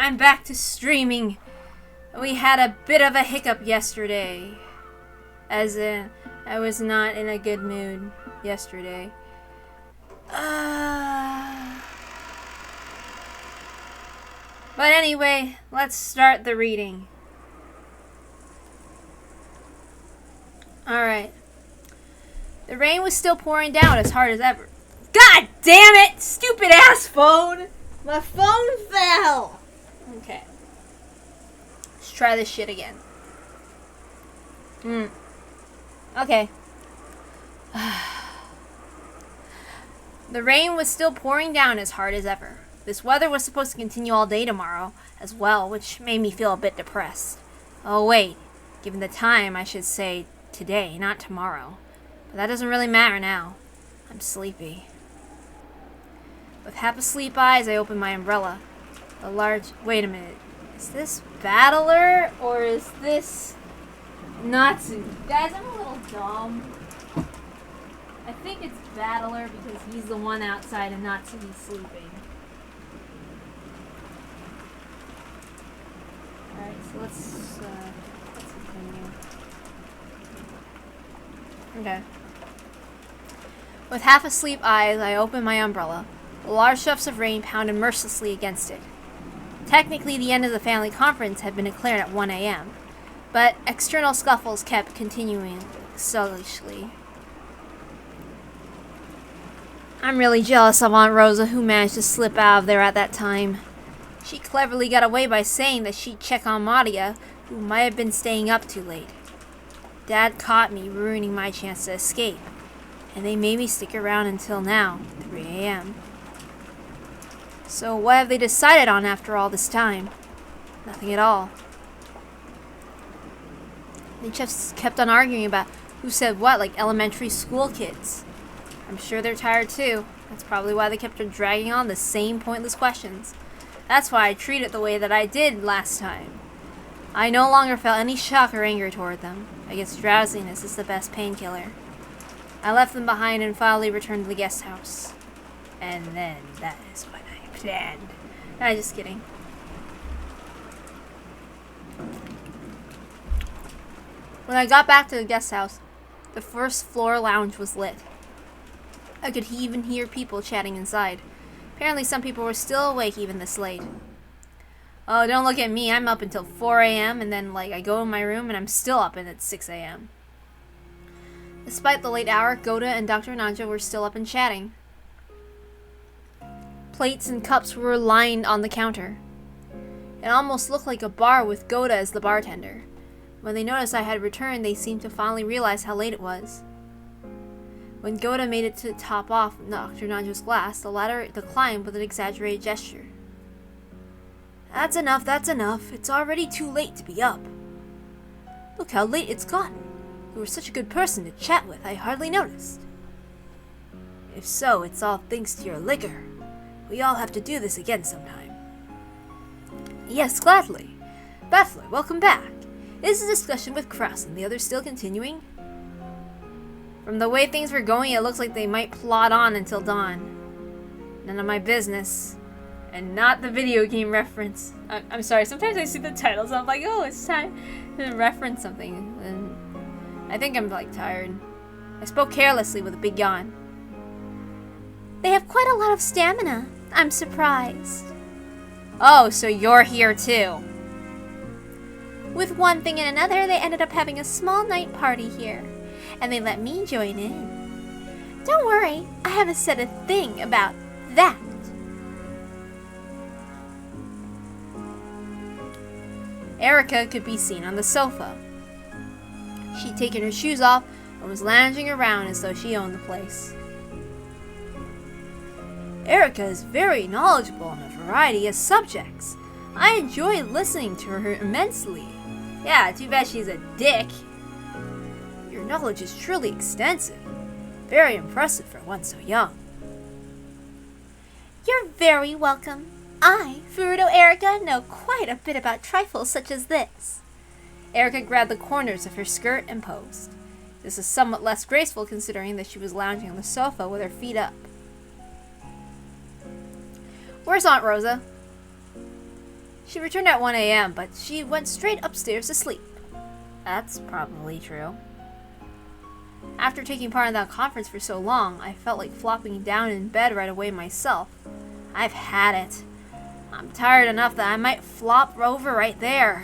I'm back to streaming. We had a bit of a hiccup yesterday. As in, I was not in a good mood yesterday. But anyway, let's start the reading. Alright. The rain was still pouring down as hard as ever. God damn it! Stupid ass phone! My phone fell! Okay. Let's try this shit again. Okay. The rain was still pouring down as hard as ever. This weather was supposed to continue all day tomorrow as well, which made me feel a bit depressed. Oh wait, given the time, I should say today, not tomorrow. But that doesn't really matter now. I'm sleepy. With half-asleep eyes, I opened my umbrella. A large... Wait a minute. Is this Battler or is this Natsu? Guys, I'm a little dumb. I think it's Battler because he's the one outside and Natsu's sleeping. Alright, so let's continue. Okay. With half-asleep eyes, I opened my umbrella. The large drops of rain pounded mercilessly against it. Technically, the end of the family conference had been declared at 1 a.m., but external scuffles kept continuing sluggishly. I'm really jealous of Aunt Rosa, who managed to slip out of there at that time. She cleverly got away by saying that she'd check on Maria, who might have been staying up too late. Dad caught me ruining my chance to escape, and they made me stick around until now, 3 a.m. So what have they decided on after all this time? Nothing at all. They just kept on arguing about who said what, like elementary school kids. I'm sure they're tired too. That's probably why they kept on dragging on the same pointless questions. That's why I treated the way that I did last time. I no longer felt any shock or anger toward them. I guess drowsiness is the best painkiller. I left them behind and finally returned to the guest house. And then that is what I planned. I'm just kidding. When I got back to the guest house, the first floor lounge was lit. I could even hear people chatting inside. Apparently some people were still awake even this late. Oh, don't look at me. I'm up until 4 a.m. and then I go in my room and I'm still up at 6 a.m. Despite the late hour, Goda and Dr. Nanja were still up and chatting. Plates and cups were lined on the counter. It almost looked like a bar with Goda as the bartender. When they noticed I had returned, they seemed to finally realize how late it was. When Goda made it to top off Dr. Nanja's glass, the latter declined with an exaggerated gesture. That's enough, that's enough. It's already too late to be up. Look how late it's gotten. You were such a good person to chat with, I hardly noticed. If so, it's all thanks to your liquor. We all have to do this again sometime. Yes, gladly. Battler, welcome back. Is the discussion with Kraus and the others still continuing? From the way things were going, it looks like they might plod on until dawn. None of my business. And not the video game reference. I'm sorry, sometimes I see the titles and I'm like, oh, it's time to reference something. And I think I'm tired. I spoke carelessly with a big yawn. They have quite a lot of stamina. I'm surprised. Oh, so you're here too. With one thing and another, they ended up having a small night party here. And they let me join in. Don't worry, I haven't said a thing about that. Erica could be seen on the sofa. She'd taken her shoes off and was lounging around as though she owned the place. Erica is very knowledgeable on a variety of subjects. I enjoy listening to her immensely. Yeah, too bad she's a dick. Your knowledge is truly extensive. Very impressive for one so young. You're very welcome. I, Furuto Erica, know quite a bit about trifles such as this. Erica grabbed the corners of her skirt and posed. This is somewhat less graceful considering that she was lounging on the sofa with her feet up. Where's Aunt Rosa? She returned at 1 a.m., but she went straight upstairs to sleep. That's probably true. After taking part in that conference for so long, I felt like flopping down in bed right away myself. I've had it. I'm tired enough that I might flop over right there.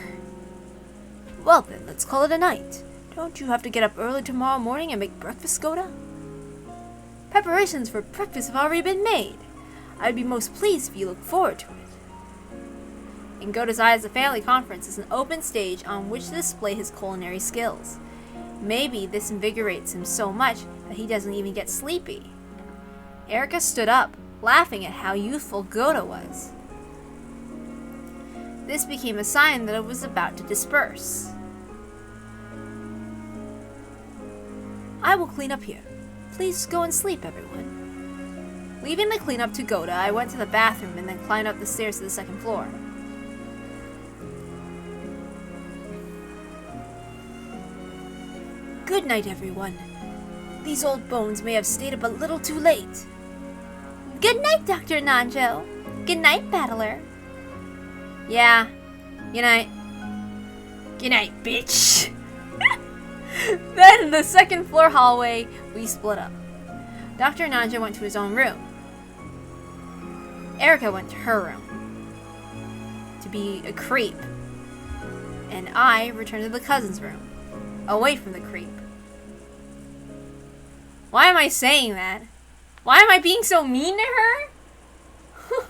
Well then, let's call it a night. Don't you have to get up early tomorrow morning and make breakfast, Goda? Preparations for breakfast have already been made. I'd be most pleased if you look forward to it. In Goda's eyes, the family conference is an open stage on which to display his culinary skills. Maybe this invigorates him so much that he doesn't even get sleepy. Erica stood up, laughing at how youthful Goda was. This became a sign that it was about to disperse. I will clean up here. Please go and sleep, everyone. Leaving the cleanup to Goda, I went to the bathroom and then climbed up the stairs to the second floor. Good night, everyone. These old bones may have stayed up a little too late. Good night, Dr. Nanjo. Good night, Battler. Yeah. Good night. Good night, bitch. Then in the second floor hallway, we split up. Dr. Nanjo went to his own room. Erica went to her room to be a creep. And I returned to the cousin's room, away from the creep. Why am I saying that? Why am I being so mean to her?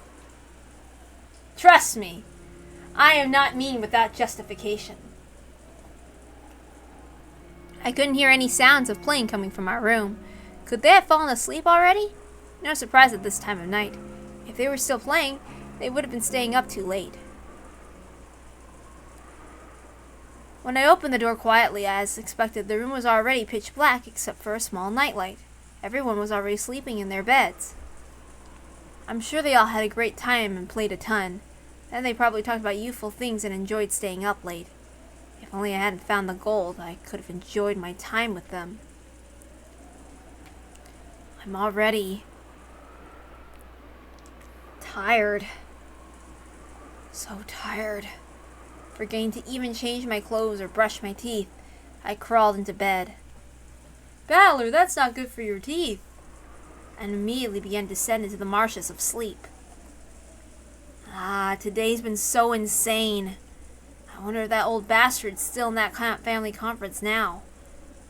Trust me, I am not mean without justification. I couldn't hear any sounds of playing coming from our room. Could they have fallen asleep already? No surprise at this time of night. If they were still playing, they would have been staying up too late. When I opened the door quietly, as expected, the room was already pitch black except for a small nightlight. Everyone was already sleeping in their beds. I'm sure they all had a great time and played a ton. Then they probably talked about youthful things and enjoyed staying up late. If only I hadn't found the gold, I could have enjoyed my time with them. I'm already tired. So tired. Forgetting to even change my clothes or brush my teeth, I crawled into bed. Battler, that's not good for your teeth. And immediately began to descend into the marshes of sleep. Today's been so insane. I wonder if that old bastard's still in that family conference now.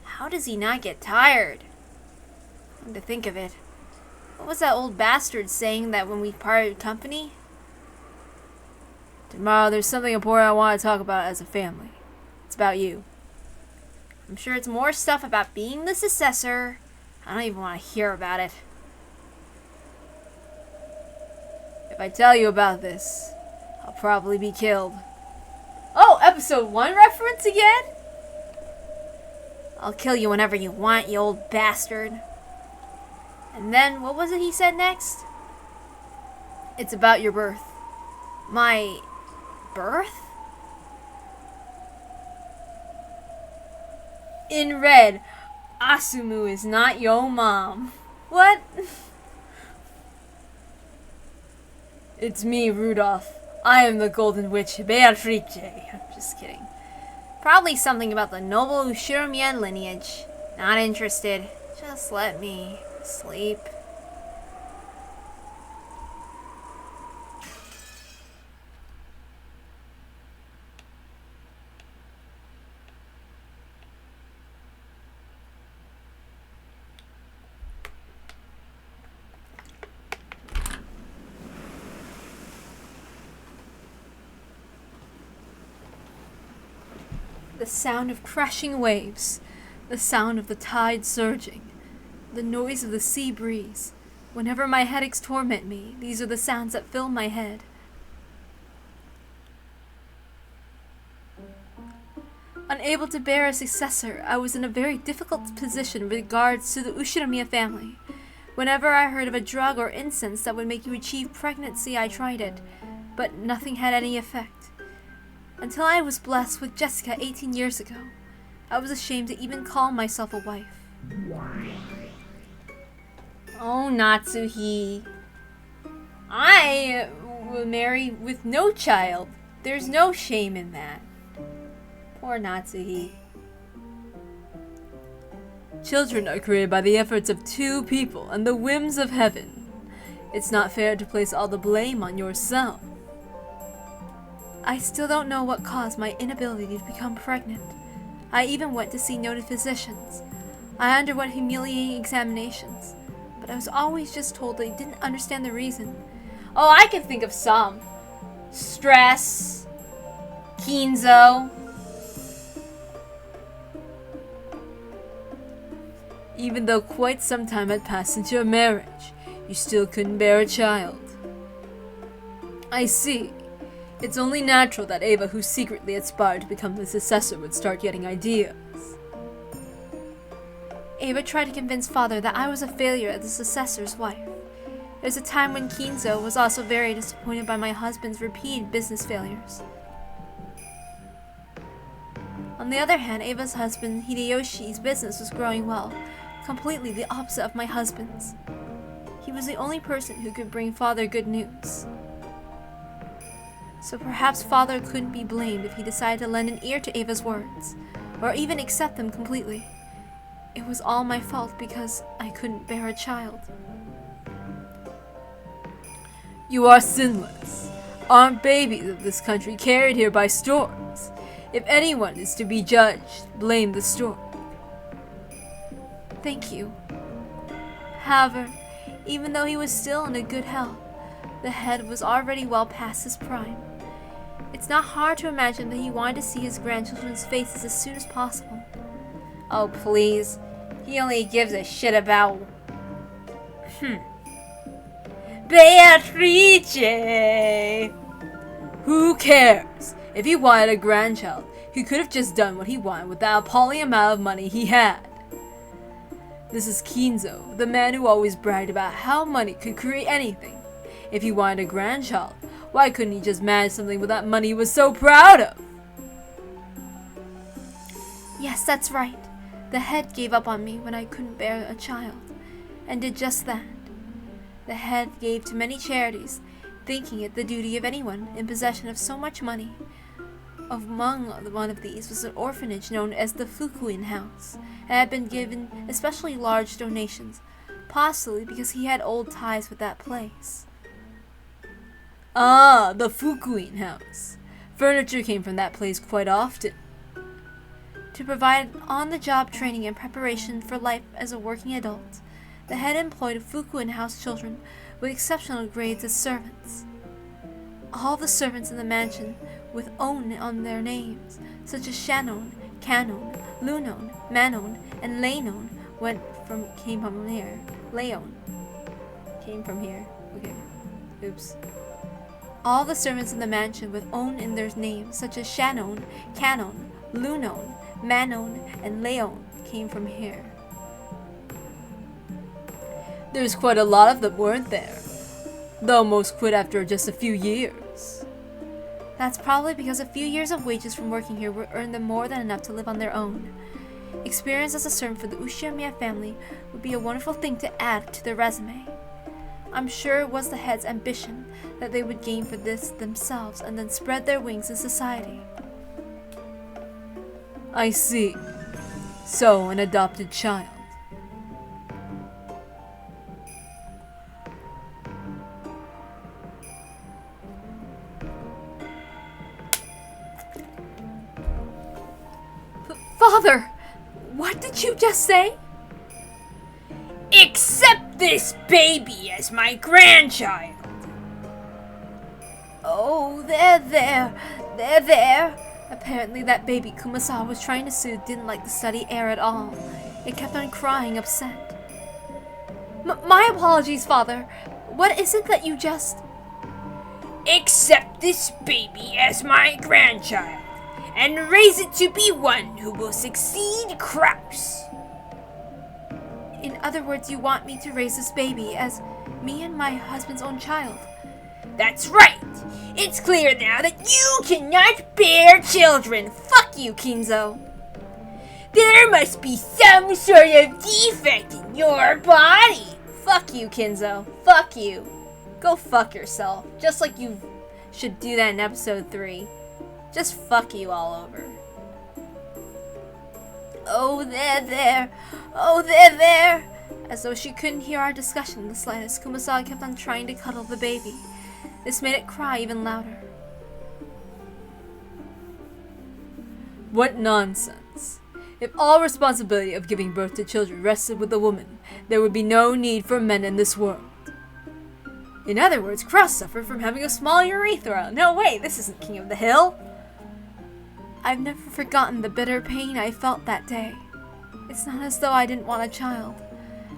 How does he not get tired? Come to think of it, what was that old bastard saying that when we parted company? Tomorrow there's something important I want to talk about as a family. It's about you. I'm sure it's more stuff about being the successor. I don't even want to hear about it. If I tell you about this, I'll probably be killed. Oh, episode 1 reference again? I'll kill you whenever you want, you old bastard. And then, what was it he said next? It's about your birth. My birth? In red, Asumu is not your mom. What? It's me, Rudolph. I am the Golden Witch, Beatrice. I'm just kidding. Probably something about the noble Ushiromiya lineage. Not interested. Just let me sleep. The sound of crashing waves, the sound of the tide surging, the noise of the sea breeze. Whenever my headaches torment me, these are the sounds that fill my head. Unable to bear a successor, I was in a very difficult position with regards to the Ushiromiya family. Whenever I heard of a drug or incense that would make you achieve pregnancy, I tried it, but nothing had any effect. Until I was blessed with Jessica 18 years ago, I was ashamed to even call myself a wife. Oh, Natsuhi. I will marry with no child. There's no shame in that. Poor Natsuhi. Children are created by the efforts of two people and the whims of heaven. It's not fair to place all the blame on yourself. I still don't know what caused my inability to become pregnant. I even went to see noted physicians. I underwent humiliating examinations, but I was always just told they didn't understand the reason. Oh, I can think of some. Stress. Kinzo. Even though quite some time had passed since your marriage, you still couldn't bear a child. I see. It's only natural that Ava, who secretly aspired to become the successor, would start getting ideas. Ava tried to convince father that I was a failure as the successor's wife. There was a time when Kinzo was also very disappointed by my husband's repeated business failures. On the other hand, Ava's husband Hideyoshi's business was growing well, completely the opposite of my husband's. He was the only person who could bring father good news. So perhaps father couldn't be blamed if he decided to lend an ear to Ava's words, or even accept them completely. It was all my fault because I couldn't bear a child. You are sinless. Aren't babies of this country carried here by storms? If anyone is to be judged, blame the storm. Thank you. However, even though he was still in a good health, the head was already well past his prime. It's not hard to imagine that he wanted to see his grandchildren's faces as soon as possible. Oh, please. He only gives a shit about... Beatrice! Who cares? If he wanted a grandchild, he could have just done what he wanted with the appalling amount of money he had. This is Kinzo, the man who always bragged about how money could create anything. If he wanted a grandchild, why couldn't he just manage something with that money he was so proud of? Yes, that's right. The head gave up on me when I couldn't bear a child, and did just that. The head gave to many charities, thinking it the duty of anyone in possession of so much money. Among one of these was an orphanage known as the Fukuin House, and had been given especially large donations, possibly because he had old ties with that place. Ah, the Fukuin House. Furniture came from that place quite often. To provide on-the-job training and preparation for life as a working adult, the head employed Fukuin House children with exceptional grades as servants. All the servants in the mansion with "on" on their names, such as Shannon, Canon, Lunon, Manon, and Lenon, came from here. Leon came from here. Okay. Oops. All the servants in the mansion with "on" in their names, such as Shannon, Canon, Lunon, Manon, and Leon, came from here. There's quite a lot of them, weren't there? Though most quit after just a few years. That's probably because a few years of wages from working here would earn them more than enough to live on their own. Experience as a servant for the Ushiyamiya family would be a wonderful thing to add to their resume. I'm sure it was the head's ambition that they would gain for this themselves and then spread their wings in society. I see. So, an adopted child. Father! What did you just say? Accept this baby as my grandchild! Oh, there. Apparently that baby Kumasawa was trying to soothe didn't like the study air at all. It kept on crying, upset. My apologies, Father. What is it that you just... Accept this baby as my grandchild, and raise it to be one who will succeed Kraus. In other words, you want me to raise this baby as me and my husband's own child? That's right! It's clear now that you cannot bear children! Fuck you, Kinzo! There must be some sort of defect in your body! Fuck you, Kinzo. Fuck you. Go fuck yourself. Just like you should do that in episode 3. Just fuck you all over. Oh, there. Oh, there. As though she couldn't hear our discussion in the slightest, Kumasawa kept on trying to cuddle the baby. This made it cry even louder. What nonsense. If all responsibility of giving birth to children rested with the woman, there would be no need for men in this world. In other words, Cross suffered from having a small urethra. No way, this isn't King of the Hill. I've never forgotten the bitter pain I felt that day. It's not as though I didn't want a child.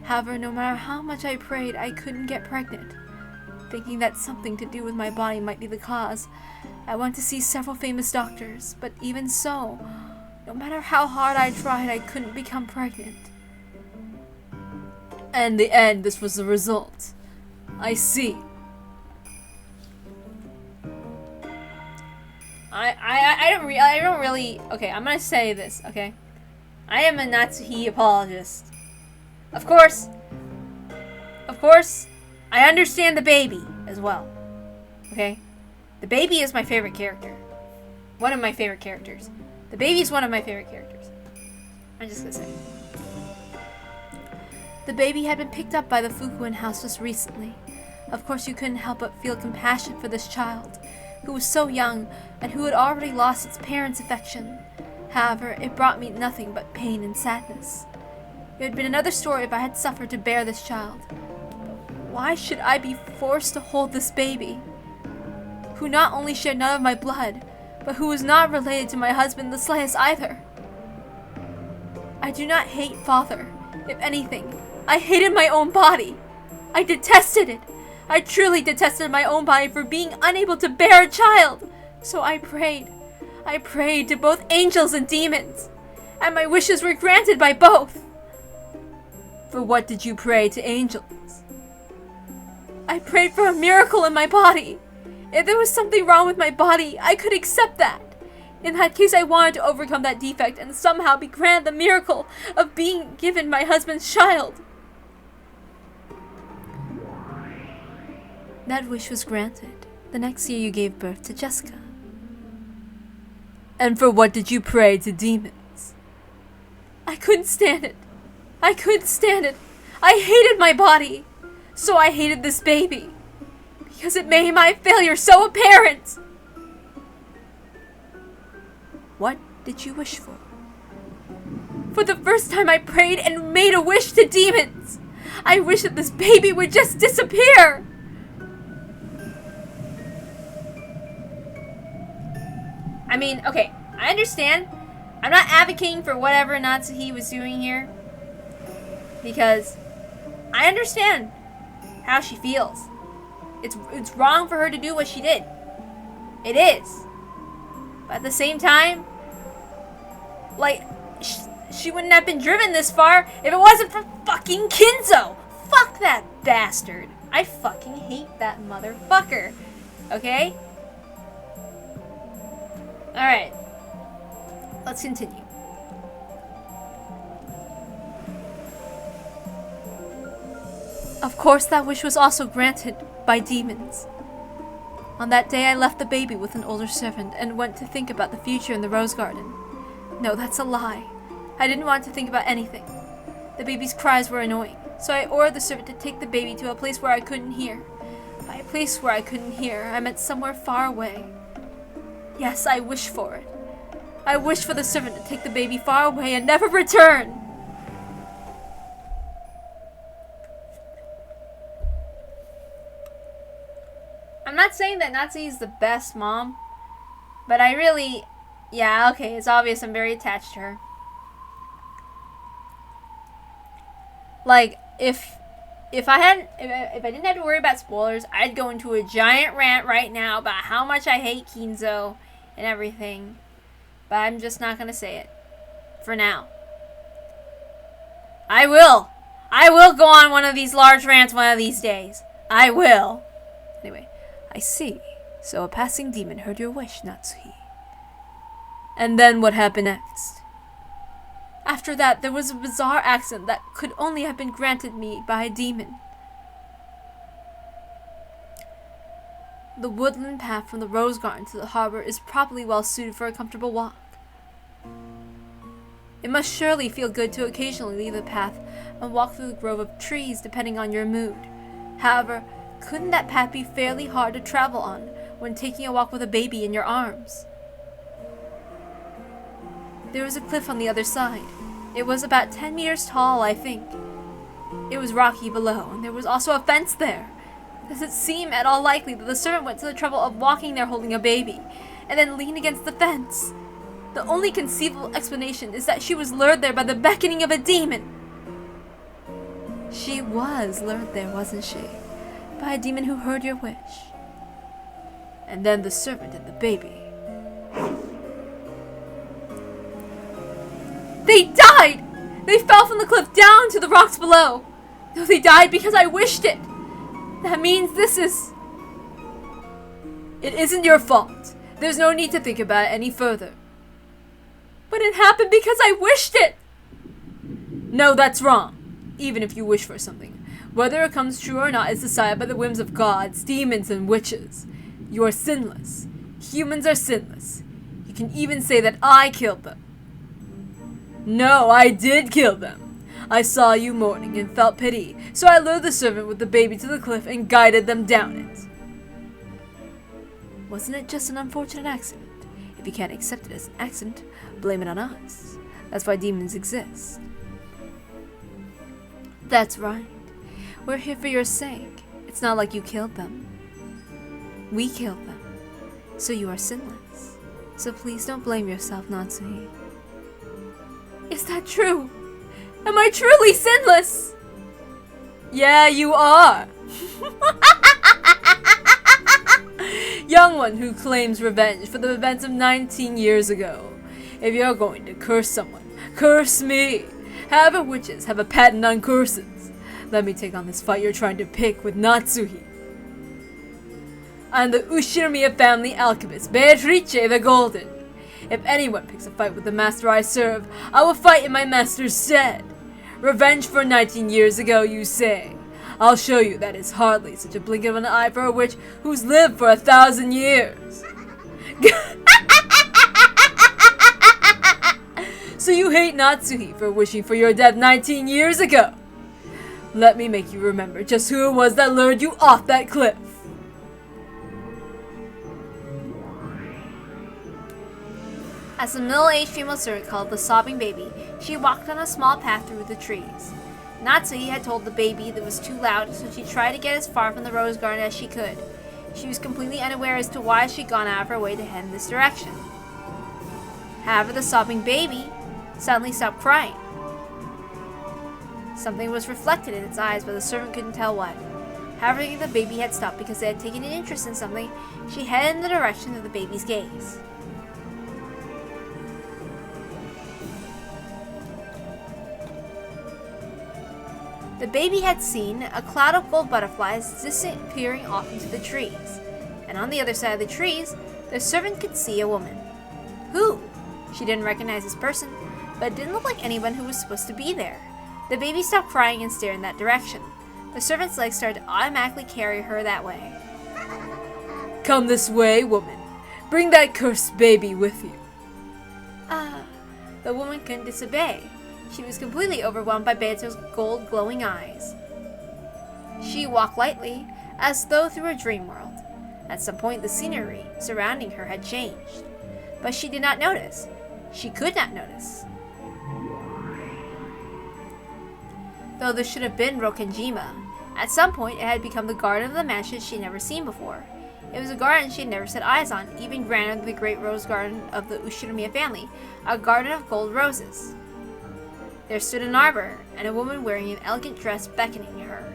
However, no matter how much I prayed, I couldn't get pregnant. Thinking that something to do with my body might be the cause, I went to see several famous doctors, but even so, no matter how hard I tried, I couldn't become pregnant. And in the end, this was the result. I see. I don't really. Okay, I'm gonna say this. Okay, I am a Natsuhi apologist. Of course, I understand the baby as well. Okay, the baby is my favorite character. One of my favorite characters. The baby is one of my favorite characters. I'm just gonna say. The baby had been picked up by the Fukuin house just recently. Of course, you couldn't help but feel compassion for this child, who was so young and who had already lost its parents' affection. However, it brought me nothing but pain and sadness. It had been another story if I had suffered to bear this child. But why should I be forced to hold this baby, who not only shared none of my blood, but who was not related to my husband the slightest either? I do not hate father. If anything, I hated my own body. I detested it. I truly detested my own body for being unable to bear a child. So I prayed. I prayed to both angels and demons, and my wishes were granted by both. For what did you pray to angels? I prayed for a miracle in my body. If there was something wrong with my body, I could accept that. In that case, I wanted to overcome that defect and somehow be granted the miracle of being given my husband's child. That wish was granted. The next year you gave birth to Jessica. And for what did you pray to demons? I couldn't stand it. I couldn't stand it. I hated my body. So I hated this baby. Because it made my failure so apparent. What did you wish for? For the first time I prayed and made a wish to demons. I wished that this baby would just disappear. I mean, okay, I understand. I'm not advocating for whatever Natsuhi was doing here. Because I understand how she feels. It's wrong for her to do what she did. It is. But at the same time, like, she wouldn't have been driven this far if it wasn't for fucking Kinzo. Fuck that bastard. I fucking hate that motherfucker. Okay? Alright. Let's continue. Of course, that wish was also granted by demons. On that day, I left the baby with an older servant and went to think about the future in the rose garden. No, that's a lie. I didn't want to think about anything. The baby's cries were annoying, so I ordered the servant to take the baby to a place where I couldn't hear. By a place where I couldn't hear, I meant somewhere far away. Yes, I wished for it. I wished for the servant to take the baby far away and never return. I'm not saying that Natsuhi is the best mom, but I really, yeah, okay, it's obvious I'm very attached to her. Like, if I didn't have to worry about spoilers, I'd go into a giant rant right now about how much I hate Kinzo and everything. But I'm just not gonna say it. For now. I will go on one of these large rants one of these days. I will. Anyway, I see. So a passing demon heard your wish, Natsuhi. And then what happened next? After that, there was a bizarre accident that could only have been granted me by a demon. The woodland path from the rose garden to the harbor is probably well suited for a comfortable walk. It must surely feel good to occasionally leave the path and walk through the grove of trees depending on your mood. However, couldn't that path be fairly hard to travel on when taking a walk with a baby in your arms? There was a cliff on the other side. It was about 10 meters tall, I think. It was rocky below, and there was also a fence there. Does it seem at all likely that the servant went to the trouble of walking there holding a baby, and then leaned against the fence? The only conceivable explanation is that she was lured there by the beckoning of a demon. She was lured there, wasn't she? By a demon who heard your wish. And then the servant and the baby. They died! They fell from the cliff down to the rocks below. No, they died because I wished it. That means this is... It isn't your fault. There's no need to think about it any further. But it happened because I wished it! No, that's wrong. Even if you wish for something, whether it comes true or not is decided by the whims of gods, demons, and witches. You are sinless. Humans are sinless. You can even say that I killed them. No, I did kill them. I saw you mourning and felt pity, so I lured the servant with the baby to the cliff and guided them down it. Wasn't it just an unfortunate accident? If you can't accept it as an accident, blame it on us. That's why demons exist. That's right. We're here for your sake. It's not like you killed them. We killed them. So you are sinless. So please don't blame yourself, Natsuhi. Is that true? Am I truly sinless? Yeah, you are. Young one who claims revenge for the events of 19 years ago. If you're going to curse someone, curse me. However, witches have a patent on curses. Let me take on this fight you're trying to pick with Natsuhi. I'm the Ushirimiya family alchemist, Beatrice the Golden. If anyone picks a fight with the master I serve, I will fight in my master's stead. Revenge for 19 years ago, you say? I'll show you that is hardly such a blink of an eye for a witch who's lived for 1,000 years. So you hate Natsuhi for wishing for your death 19 years ago. Let me make you remember just who it was that lured you off that cliff. As a middle-aged female servant called the Sobbing Baby, she walked on a small path through the trees. Natsuhi had told the baby that it was too loud, so she tried to get as far from the rose garden as she could. She was completely unaware as to why she'd gone out of her way to head in this direction. However, the Sobbing Baby suddenly stopped crying. Something was reflected in its eyes, but the servant couldn't tell what. However, the baby had stopped because it had taken an interest in something. She headed in the direction of the baby's gaze. The baby had seen a cloud of gold butterflies disappearing off into the trees, and on the other side of the trees, the servant could see a woman. Who? She didn't recognize this person, but it didn't look like anyone who was supposed to be there. The baby stopped crying and stared in that direction. The servant's legs started to automatically carry her that way. Come this way, woman. Bring that cursed baby with you. The woman couldn't disobey. She was completely overwhelmed by Beato's gold glowing eyes. She walked lightly, as though through a dream world. At some point, the scenery surrounding her had changed, but she did not notice. She could not notice. Though this should have been Rokenjima, at some point it had become the garden of the mansion she had never seen before. It was a garden she had never set eyes on, even grander than the great rose garden of the Ushirimiya family, a garden of gold roses. There stood an arbor, and a woman wearing an elegant dress beckoning her.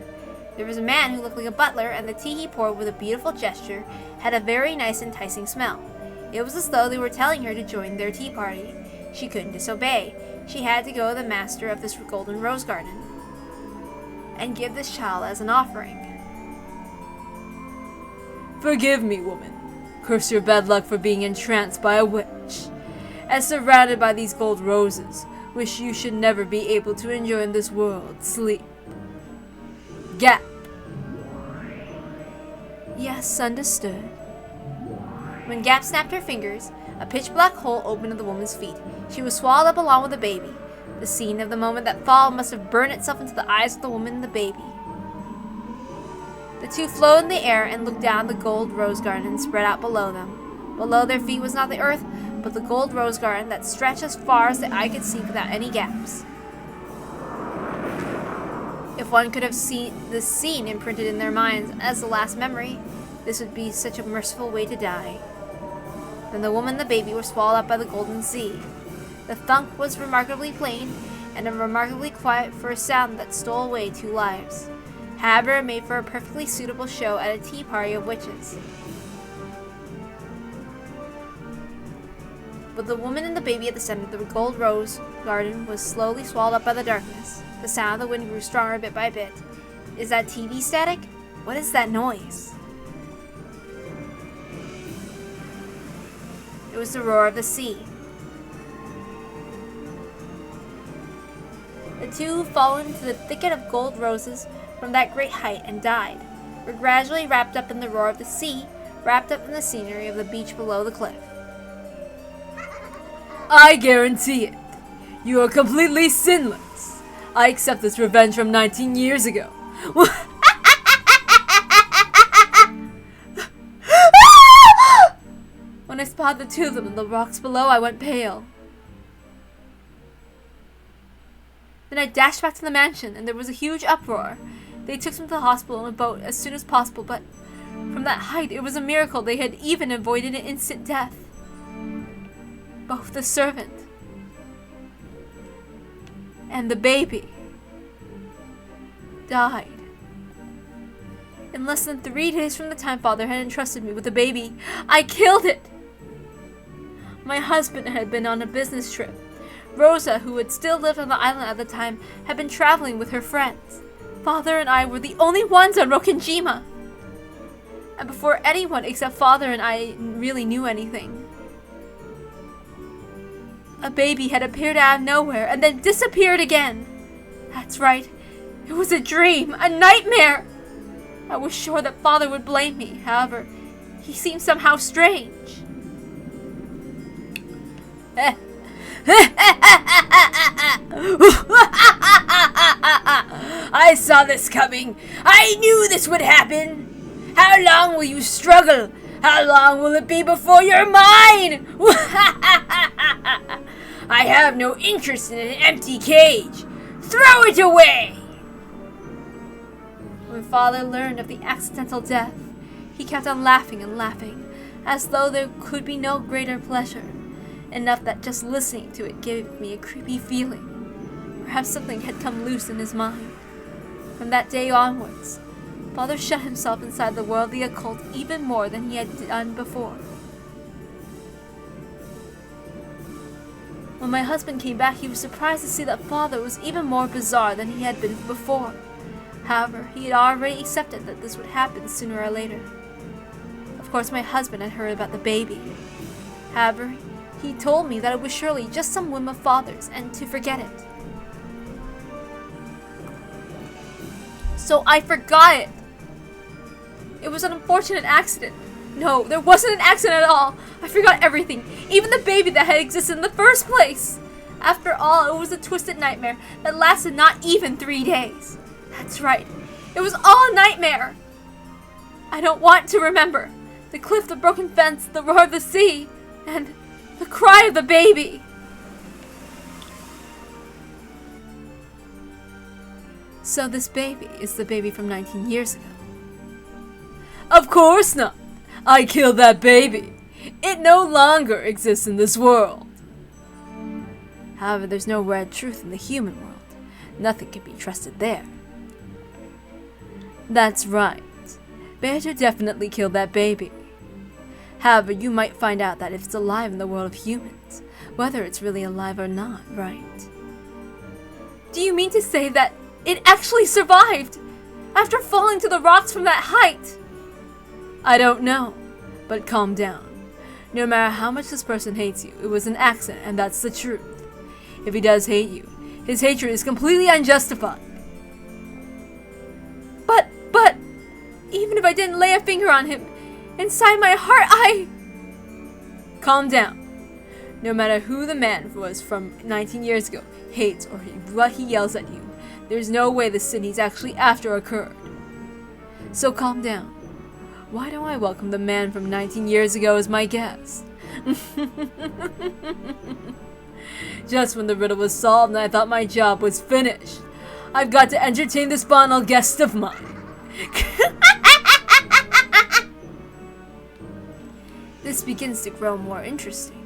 There was a man who looked like a butler, and the tea he poured with a beautiful gesture had a very nice enticing smell. It was as though they were telling her to join their tea party. She couldn't disobey. She had to go to the master of this golden rose garden and give this child as an offering. Forgive me, woman. Curse your bad luck for being entranced by a witch. As surrounded by these gold roses, which you should never be able to enjoy in this world, sleep. Gap. Yes, understood. When Gap snapped her fingers, a pitch-black hole opened at the woman's feet. She was swallowed up along with the baby. The scene of the moment that fall must have burned itself into the eyes of the woman and the baby. The two floated in the air and looked down the gold rose garden spread out below them. Below their feet was not the earth, but the gold rose garden that stretched as far as the eye could see without any gaps. If one could have seen this scene imprinted in their minds as the last memory, this would be such a merciful way to die. Then the woman and the baby were swallowed up by the golden sea. The thunk was remarkably plain and remarkably quiet for a sound that stole away 2 lives. However, it made for a perfectly suitable show at a tea party of witches. But the woman and the baby at the center of the gold rose garden was slowly swallowed up by the darkness. The sound of the wind grew stronger bit by bit. Is that TV static? What is that noise? It was the roar of the sea. The two, fallen into the thicket of gold roses from that great height and died, were gradually wrapped up in the roar of the sea, wrapped up in the scenery of the beach below the cliff. I guarantee it. You are completely sinless. I accept this revenge from 19 years ago. When I spotted the two of them in the rocks below, I went pale. Then I dashed back to the mansion, and there was a huge uproar. They took them to the hospital in a boat as soon as possible, but from that height, it was a miracle they had even avoided an instant death. Both the servant and the baby died. In less than 3 days from the time Father had entrusted me with the baby, I killed it! My husband had been on a business trip. Rosa, who had still lived on the island at the time, had been traveling with her friends. Father and I were the only ones on Rokenjima. And before anyone except Father and I really knew anything, a baby had appeared out of nowhere and then disappeared again. That's right. It was a dream, a nightmare. I was sure that Father would blame me. However, he seemed somehow strange. I saw this coming. I knew this would happen. How long will you struggle? How long will it be before you're mine? I have no interest in an empty cage. Throw it away! When Father learned of the accidental death, he kept on laughing and laughing, as though there could be no greater pleasure. Enough that just listening to it gave me a creepy feeling. Perhaps something had come loose in his mind. From that day onwards, Father shut himself inside the world of the occult even more than he had done before. When my husband came back, he was surprised to see that Father was even more bizarre than he had been before. However, he had already accepted that this would happen sooner or later. Of course, my husband had heard about the baby. However, he told me that it was surely just some whim of Father's and to forget it. So I forgot it. It was an unfortunate accident. No, there wasn't an accident at all. I forgot everything, even the baby that had existed in the first place. After all, it was a twisted nightmare that lasted not even 3 days. That's right. It was all a nightmare. I don't want to remember. The cliff, the broken fence, the roar of the sea, and the cry of the baby. So this baby is the baby from 19 years ago. Of course not. I killed that baby. It no longer exists in this world. However, there's no red truth in the human world. Nothing can be trusted there. That's right. Better definitely killed that baby. However, you might find out that if it's alive in the world of humans, whether it's really alive or not, right? Do you mean to say that it actually survived after falling to the rocks from that height? I don't know, but calm down. No matter how much this person hates you, it was an accident, and that's the truth. If he does hate you, his hatred is completely unjustified. But, even if I didn't lay a finger on him. Inside my heart, Calm down. No matter who the man was from 19 years ago hates or what he yells at you, there's no way the sin he's actually after occurred. So calm down. Why don't I welcome the man from 19 years ago as my guest? Just when the riddle was solved and I thought my job was finished, I've got to entertain this final guest of mine. This begins to grow more interesting.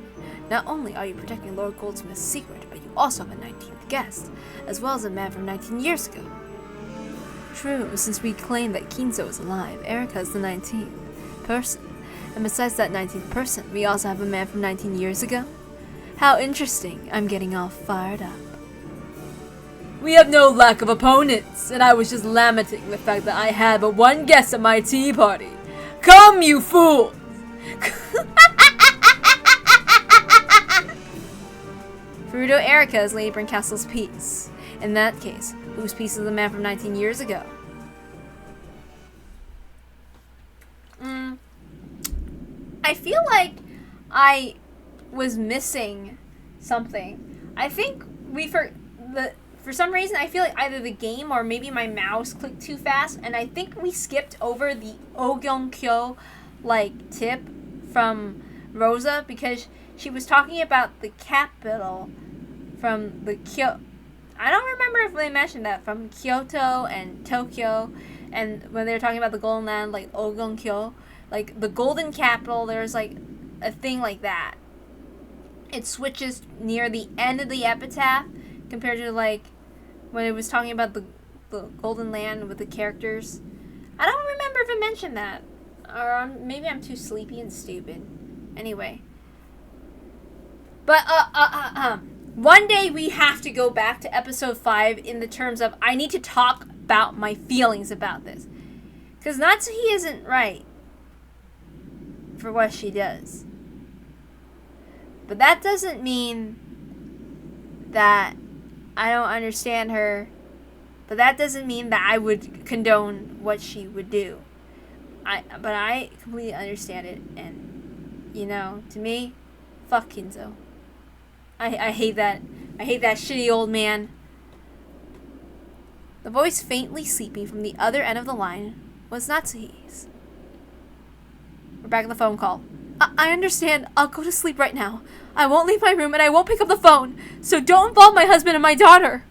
Not only are you protecting Lord Goldsmith's secret, but you also have a 19th guest, as well as a man from 19 years ago. True, since we claim that Kinzo is alive, Erika is the 19th person. And besides that 19th person, we also have a man from 19 years ago? How interesting. I'm getting all fired up. We have no lack of opponents, and I was just lamenting the fact that I had but one guest at my tea party. Come, you fool! Furuto Erika is Lady Brinkcastle's piece. In that case, whose piece is the man from 19 years ago? I feel like I was missing something. I think for some reason I feel like either the game or maybe my mouse clicked too fast, and I think we skipped over the Ogyonkyo tip from Rosa, because she was talking about the capital from the Kyoto. I don't remember if they mentioned that, from Kyoto and Tokyo, and when they were talking about the Golden Land, Ogyonkyo, the Golden Capital, there's a thing like that. It switches near the end of the epitaph compared to when it was talking about the Golden Land with the characters. I don't remember if it mentioned that, or maybe I'm too sleepy and stupid. Anyway, but one day we have to go back to episode 5 in the terms of I need to talk about my feelings about this, because Natsuhi isn't right for what she does. But that doesn't mean that I don't understand her. But that doesn't mean that I would condone what she would do. But I completely understand it, and to me, fuck Kinzo. I hate that. I hate that shitty old man. The voice faintly sleeping from the other end of the line was Natsuhi's. We're back on the phone call. I understand. I'll go to sleep right now. I won't leave my room and I won't pick up the phone. So don't involve my husband and my daughter.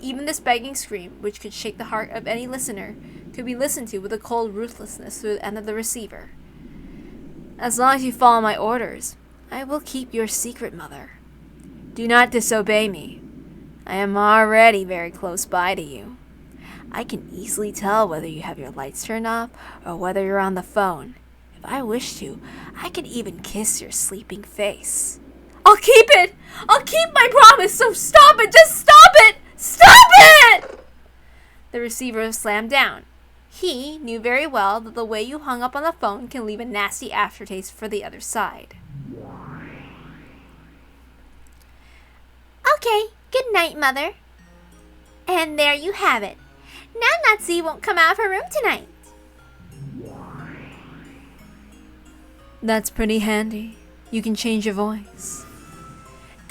Even this begging scream, which could shake the heart of any listener, could be listened to with a cold ruthlessness through the end of the receiver. As long as you follow my orders, I will keep your secret, Mother. Do not disobey me. I am already very close by to you. I can easily tell whether you have your lights turned off or whether you're on the phone. If I wish to, I could even kiss your sleeping face. I'll keep it! I'll keep my promise, so stop it! Just stop it! Stop it! The receiver slammed down. He knew very well that the way you hung up on the phone can leave a nasty aftertaste for the other side. Okay, good night, Mother. And there you have it. Now Natsuhi won't come out of her room tonight. That's pretty handy. You can change your voice.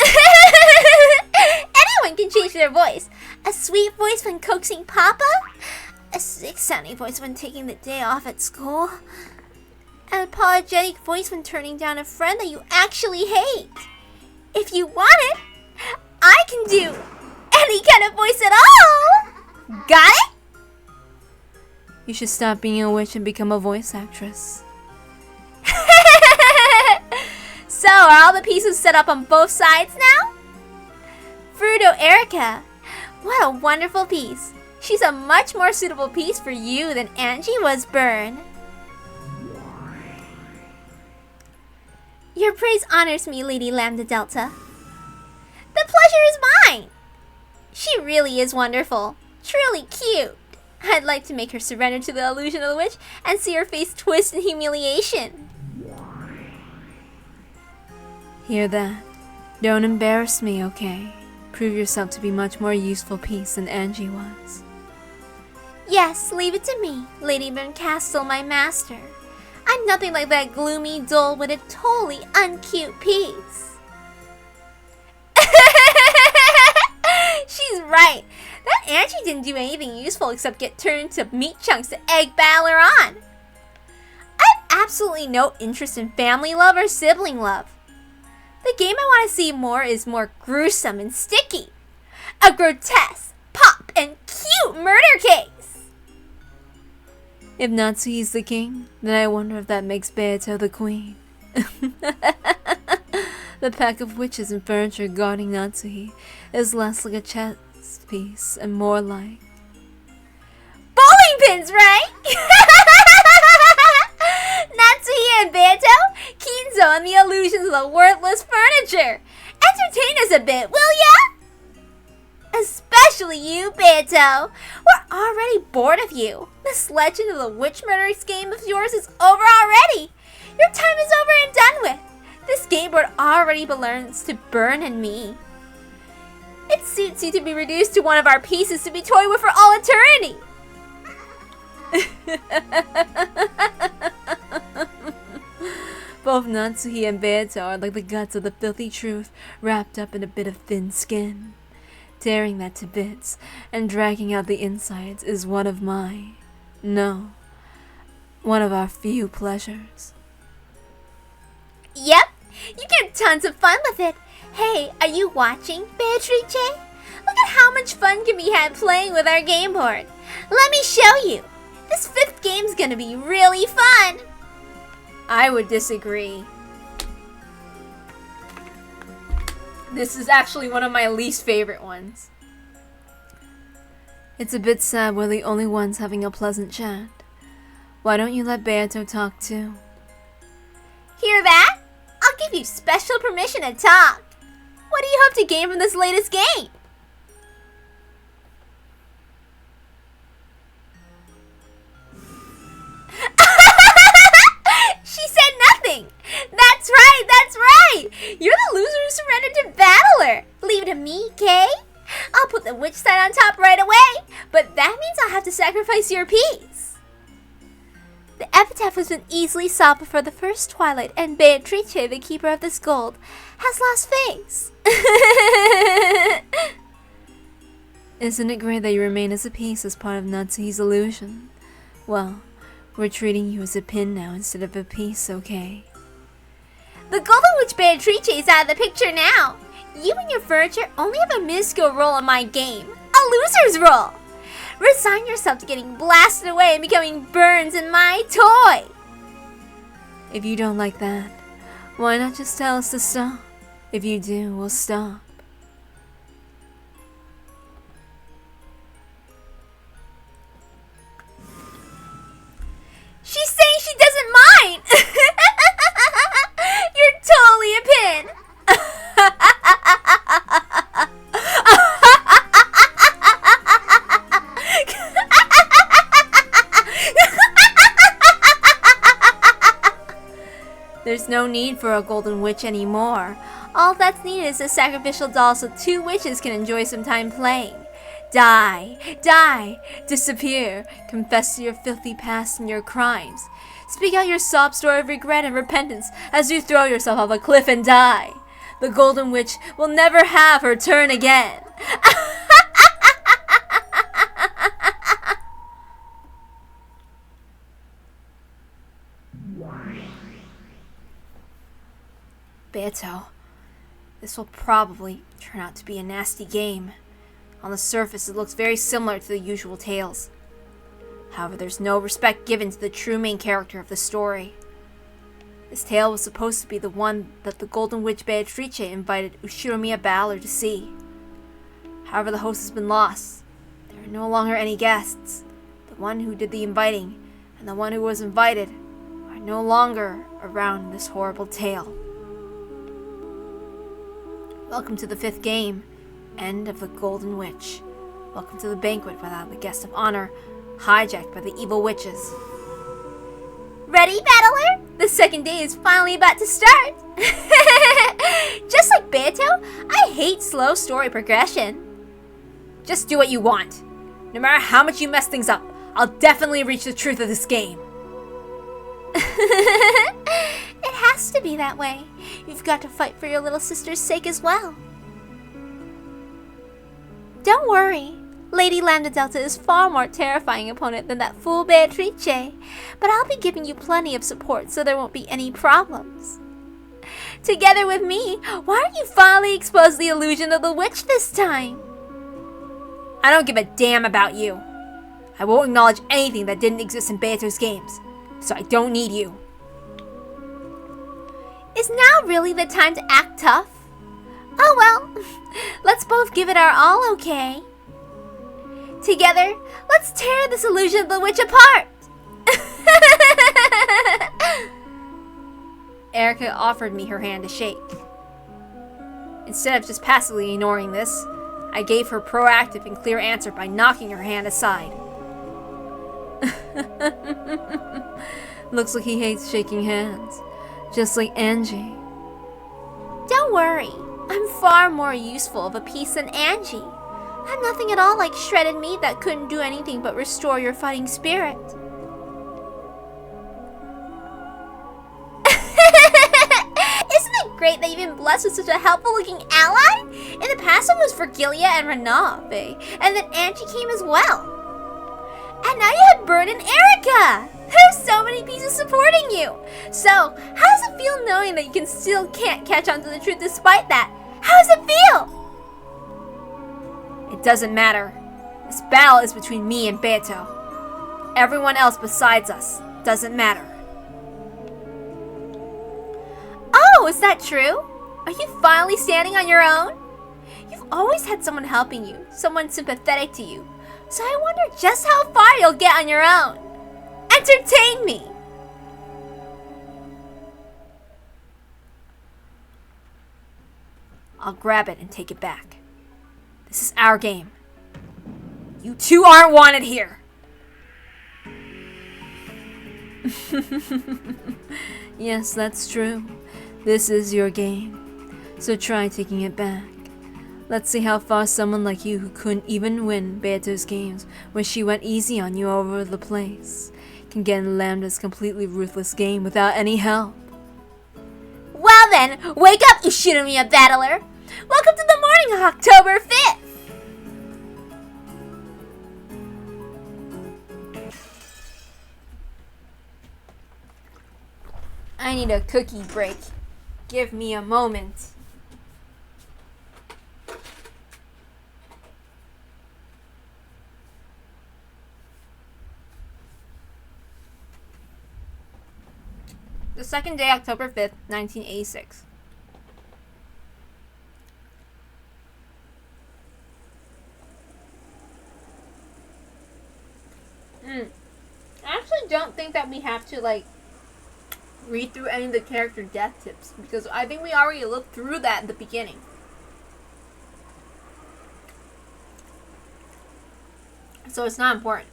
Anyone can change their voice. A sweet voice when coaxing Papa. A sick-sounding voice when taking the day off at school. An apologetic voice when turning down a friend that you actually hate. If you want it, I can do any kind of voice at all. Got it? You should stop being a witch and become a voice actress. So, are all the pieces set up on both sides now? Furuto Erika, what a wonderful piece. She's a much more suitable piece for you than Angie was, Burn. Your praise honors me, Lady Lambda Delta. The pleasure is mine. She really is wonderful. Truly cute. I'd like to make her surrender to the illusion of the witch and see her face twist in humiliation. Hear that? Don't embarrass me, okay? Prove yourself to be much more useful piece than Angie was. Yes, leave it to me, Lady Castle, my master. I'm nothing like that gloomy, dull-witted, totally uncute piece. She's right. That Angie didn't do anything useful except get turned into meat chunks to egg battler on. I have absolutely no interest in family love or sibling love. The game I want to see more is more gruesome and sticky. A grotesque, pop, and cute murder case. If Natsuhi's the king, then I wonder if that makes Beato the queen. The pack of witches and furniture guarding Natsuhi is less like a chess piece and more like bowling pins, right? Natsuhi and Beato, Kinzo, and the illusions of the worthless furniture. Entertain us a bit, will ya? Especially you, Beato. We're already bored of you. This legend of the witch murderous game of yours is over already. Your time is over and done with. This game board already belongs to Bern and me. It suits you to be reduced to one of our pieces to be toyed with for all eternity. Both Natsuhi and Beato are like the guts of the filthy truth wrapped up in a bit of thin skin. Tearing that to bits and dragging out the insides is one of our few pleasures. Yep, you get tons of fun with it. Hey, are you watching, Beatrice? Look at how much fun can be had playing with our game board. Let me show you. This 5th game's gonna be really fun. I would disagree. This is actually one of my least favorite ones. It's a bit sad we're the only ones having a pleasant chat. Why don't you let Beato talk too? Hear that? I'll give you special permission to talk. What do you hope to gain from this latest game? She said nothing. That's right, that's right. You're the loser who surrendered to Battler. Leave it to me, Kay. I'll put the witch sign on top right away, but that means I'll have to sacrifice your piece. The epitaph has been easily solved before the first twilight, and Beatrice, the keeper of this gold, has lost face. Isn't it great that you remain as a piece as part of Natsuhi's illusion? Well, we're treating you as a pin now instead of a piece, okay? The Golden Witch Beatrice is out of the picture now. You and your furniture only have a minuscule role in my game. A loser's role. Resign yourself to getting blasted away and becoming Burns in my toy. If you don't like that, why not just tell us to stop? If you do, we'll stop. She's saying she doesn't mind. You're totally a pin. There's no need for a golden witch anymore. All that's needed is a sacrificial doll so 2 witches can enjoy some time playing. Die, die, disappear, confess to your filthy past and your crimes. Speak out your sob story of regret and repentance as you throw yourself off a cliff and die. The Golden Witch will never have her turn again. Beato, this will probably turn out to be a nasty game. On the surface, it looks very similar to the usual tales. However, there's no respect given to the true main character of the story. This tale was supposed to be the one that the Golden Witch Beatrice invited Ushiromiya Battler to see. However, the host has been lost. There are no longer any guests. The one who did the inviting and the one who was invited are no longer around in this horrible tale. Welcome to the 5th game, End of the Golden Witch. Welcome to the banquet without the guest of honor, hijacked by the evil witches. Ready, Battler? The 2nd day is finally about to start. Just like Beato, I hate slow story progression. Just do what you want. No matter how much you mess things up, I'll definitely reach the truth of this game. It has to be that way. You've got to fight for your little sister's sake as well. Don't worry. Lady Lambda Delta is far more terrifying opponent than that fool Beatrice, but I'll be giving you plenty of support so there won't be any problems. Together with me, why don't you finally expose the illusion of the witch this time? I don't give a damn about you. I won't acknowledge anything that didn't exist in Beato's games, so I don't need you. Is now really the time to act tough? Oh well, let's both give it our all, okay? Together, let's tear this illusion of the witch apart! Erica offered me her hand to shake. Instead of just passively ignoring this, I gave her a proactive and clear answer by knocking her hand aside. Looks like he hates shaking hands, just like Angie. Don't worry, I'm far more useful of a piece than Angie. I'm nothing at all like shredded meat that couldn't do anything but restore your fighting spirit. Isn't it great that you've been blessed with such a helpful-looking ally? In the past, it was Virgilia and Renave, and then Angie came as well. And now you have Bert and Erica! There's so many pieces supporting you! So, how does it feel knowing that you still can't catch on to the truth despite that? How does it feel? It doesn't matter. This battle is between me and Beato. Everyone else besides us doesn't matter. Oh, is that true? Are you finally standing on your own? You've always had someone helping you, someone sympathetic to you. So I wonder just how far you'll get on your own. Entertain me! I'll grab it and take it back. This is our game. You two aren't wanted here. Yes, that's true. This is your game. So try taking it back. Let's see how far someone like you who couldn't even win Beato's games when she went easy on you all over the place can get in Lambda's completely ruthless game without any help. Well then, wake up, Ishinomiya Battler! Welcome to the morning of October 5th! I need a cookie break. Give me a moment. The second day, October 5th, 1986. I actually don't think that we have to, read through any of the character death tips, because I think we already looked through that in the beginning. So it's not important.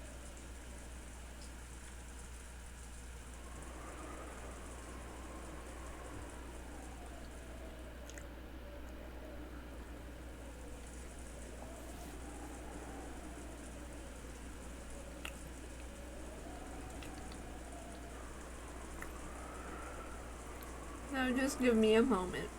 So just give me a moment.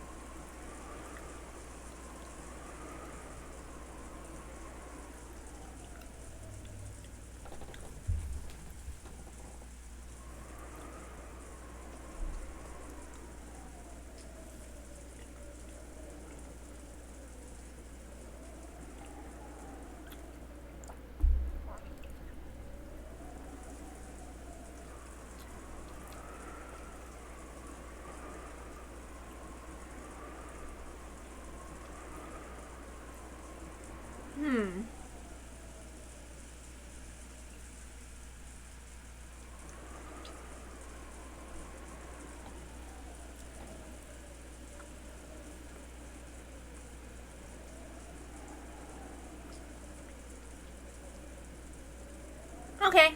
Okay,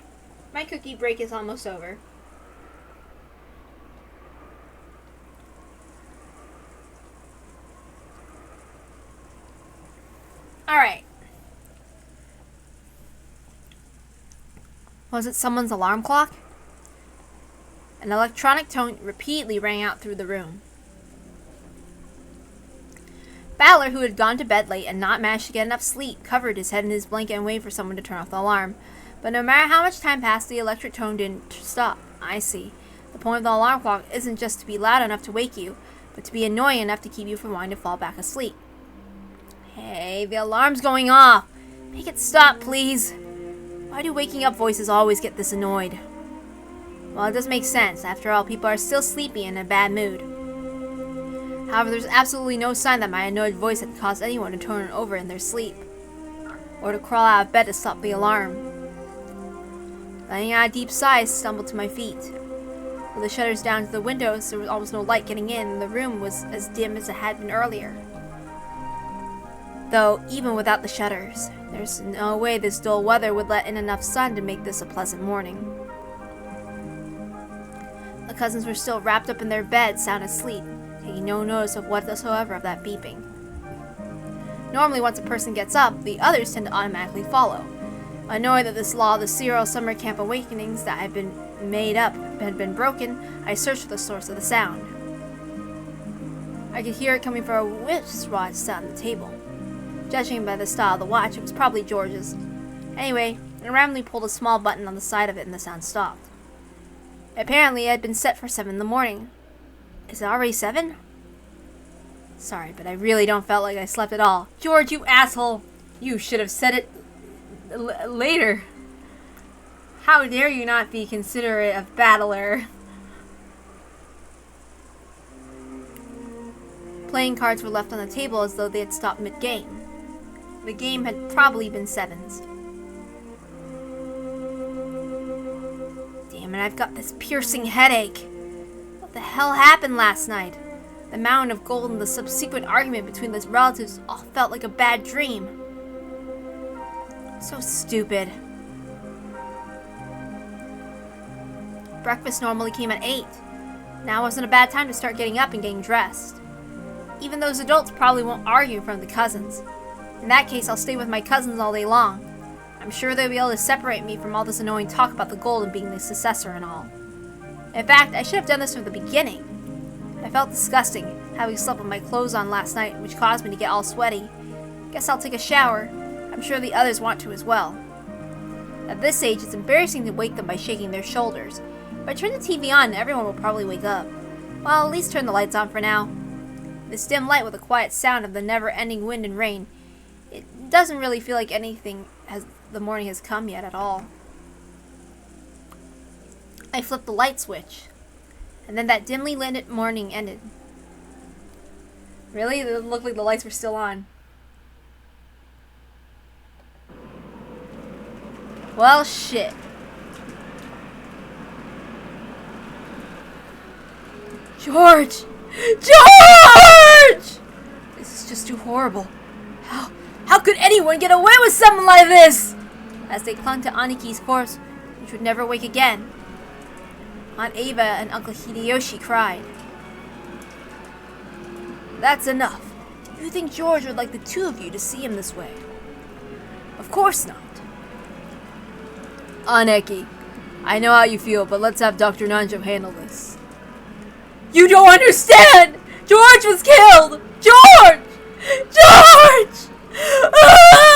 my cookie break is almost over. Alright. Was it someone's alarm clock? An electronic tone repeatedly rang out through the room. Fowler, who had gone to bed late and not managed to get enough sleep, covered his head in his blanket and waited for someone to turn off the alarm. But no matter how much time passed, the electric tone didn't stop. I see. The point of the alarm clock isn't just to be loud enough to wake you, but to be annoying enough to keep you from wanting to fall back asleep. Hey, the alarm's going off! Make it stop, please! Why do waking up voices always get this annoyed? Well, it does make sense. After all, people are still sleepy and in a bad mood. However, there's absolutely no sign that my annoyed voice had caused anyone to turn over in their sleep, or to crawl out of bed to stop the alarm. Letting out a deep sigh, I stumbled to my feet. With the shutters down to the windows, there was almost no light getting in, and the room was as dim as it had been earlier. Though, even without the shutters, there's no way this dull weather would let in enough sun to make this a pleasant morning. The cousins were still wrapped up in their beds, sound asleep, taking no notice of whatsoever of that beeping. Normally, once a person gets up, the others tend to automatically follow. Annoyed that this law of the serial summer camp awakenings that had been made up had been broken, I searched for the source of the sound. I could hear it coming from a wristwatch sat on the table. Judging by the style of the watch, it was probably George's. Anyway, I randomly pulled a small button on the side of it and the sound stopped. Apparently, it had been set for 7 in the morning. Is it already 7? Sorry, but I really don't feel like I slept at all. George, you asshole! You should have said it later. How dare you not be considerate of battler? Playing cards were left on the table as though they had stopped mid-game. The game had probably been 7s. Damn it, I've got this piercing headache. What the hell happened last night? The mountain of gold and the subsequent argument between the relatives all felt like a bad dream. So stupid. Breakfast normally came at 8. Now wasn't a bad time to start getting up and getting dressed. Even those adults probably won't argue in front of the cousins. In that case, I'll stay with my cousins all day long. I'm sure they'll be able to separate me from all this annoying talk about the gold and being the successor and all. In fact, I should have done this from the beginning. I felt disgusting, having slept with my clothes on last night, which caused me to get all sweaty. Guess I'll take a shower. I'm sure the others want to as well. At this age, it's embarrassing to wake them by shaking their shoulders. If I turn the TV on, everyone will probably wake up. Well, at least turn the lights on for now. This dim light with the quiet sound of the never-ending wind and rain, it doesn't really feel like the morning has come yet at all. I flipped the light switch, and then that dimly lit morning ended. Really? It looked like the lights were still on. Well, shit. George! George! This is just too horrible. How could anyone get away with something like this? As they clung to Aniki's corpse, which would never wake again, Aunt Ava and Uncle Hideyoshi cried. That's enough. Do you think George would like the two of you to see him this way? Of course not. Aneki, I know how you feel, but let's have Dr. Nanjo handle this. You don't understand! George was killed! George! George! Ah!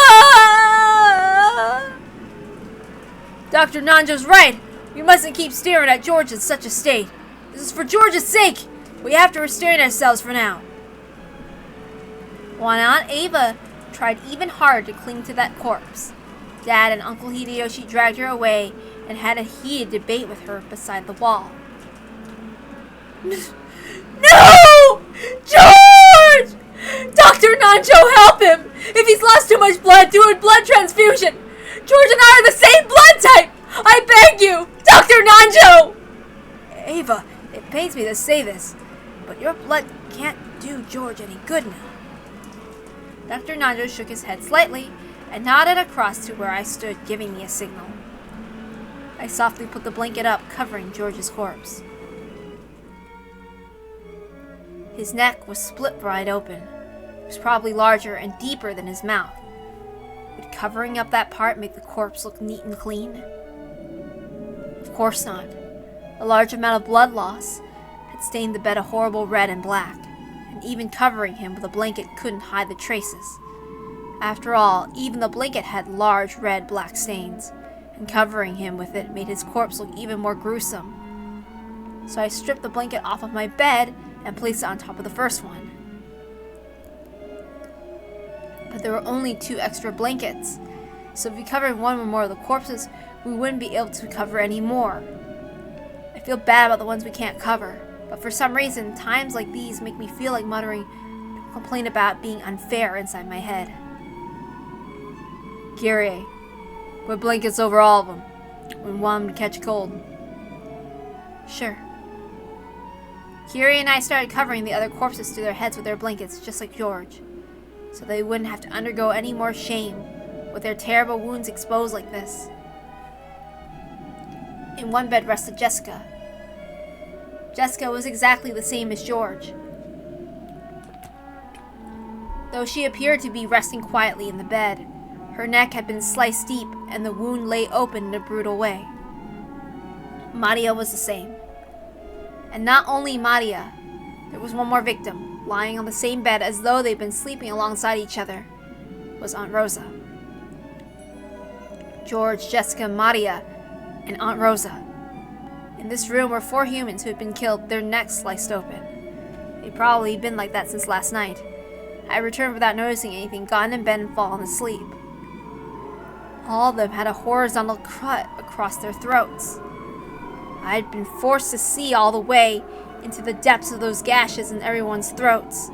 Dr. Nanjo's right. We mustn't keep staring at George in such a state. This is for George's sake. We have to restrain ourselves for now. While Aunt Ava tried even harder to cling to that corpse, Dad and Uncle Hideyoshi dragged her away and had a heated debate with her beside the wall. No! George! Dr. Nanjo, help him! If he's lost too much blood, do a blood transfusion! George and I are the same blood type! I beg you! Dr. Nanjo! Ava, it pains me to say this, but your blood can't do George any good now. Dr. Nanjo shook his head slightly and nodded across to where I stood, giving me a signal. I softly put the blanket up, covering George's corpse. His neck was split wide open. It was probably larger and deeper than his mouth. Would covering up that part make the corpse look neat and clean? Of course not. A large amount of blood loss had stained the bed a horrible red and black, and even covering him with a blanket couldn't hide the traces. After all, even the blanket had large red-black stains, and covering him with it made his corpse look even more gruesome. So I stripped the blanket off of my bed and placed it on top of the first one. But there were only 2 extra blankets, so if we covered one or more of the corpses, we wouldn't be able to cover any more. I feel bad about the ones we can't cover, but for some reason, times like these make me feel like muttering a complaint about being unfair inside my head. Kyrie, put blankets over all of them. We want them to catch cold. Sure. Kyrie and I started covering the other corpses to their heads with their blankets, just like George, so they wouldn't have to undergo any more shame with their terrible wounds exposed like this. In one bed rested Jessica. Jessica was exactly the same as George, though she appeared to be resting quietly in the bed. Her neck had been sliced deep, and the wound lay open in a brutal way. Maria was the same. And not only Maria, there was one more victim, lying on the same bed as though they'd been sleeping alongside each other, was Aunt Rosa. George, Jessica, Maria, and Aunt Rosa. In this room were 4 humans who had been killed, their necks sliced open. They'd probably been like that since last night. I returned without noticing anything, gotten in bed and fallen asleep. All of them had a horizontal cut across their throats. I had been forced to see all the way into the depths of those gashes in everyone's throats.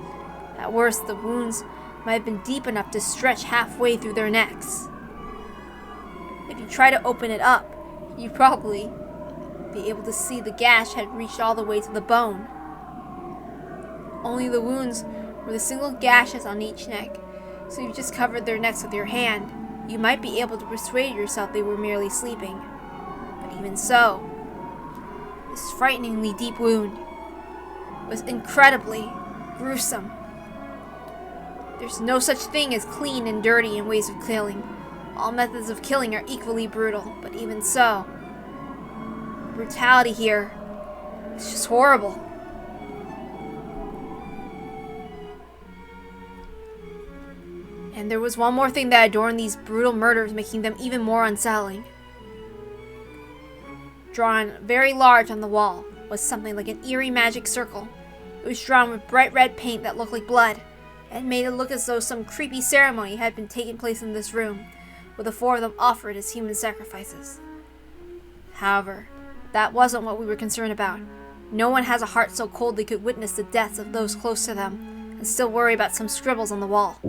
At worst, the wounds might have been deep enough to stretch halfway through their necks. If you try to open it up, you'd probably be able to see the gash had reached all the way to the bone. Only the wounds were the single gashes on each neck, so if you just covered their necks with your hand, you might be able to persuade yourself they were merely sleeping. But even so, this frighteningly deep wound was incredibly gruesome. There's no such thing as clean and dirty in ways of killing. All methods of killing are equally brutal, but even so, the brutality here is just horrible. And there was one more thing that adorned these brutal murders, making them even more unsettling. Drawn very large on the wall was something like an eerie magic circle. It was drawn with bright red paint that looked like blood, and made it look as though some creepy ceremony had been taking place in this room, with the 4 of them offered as human sacrifices. However, that wasn't what we were concerned about. No one has a heart so cold they could witness the deaths of those close to them, and still worry about some scribbles on the wall.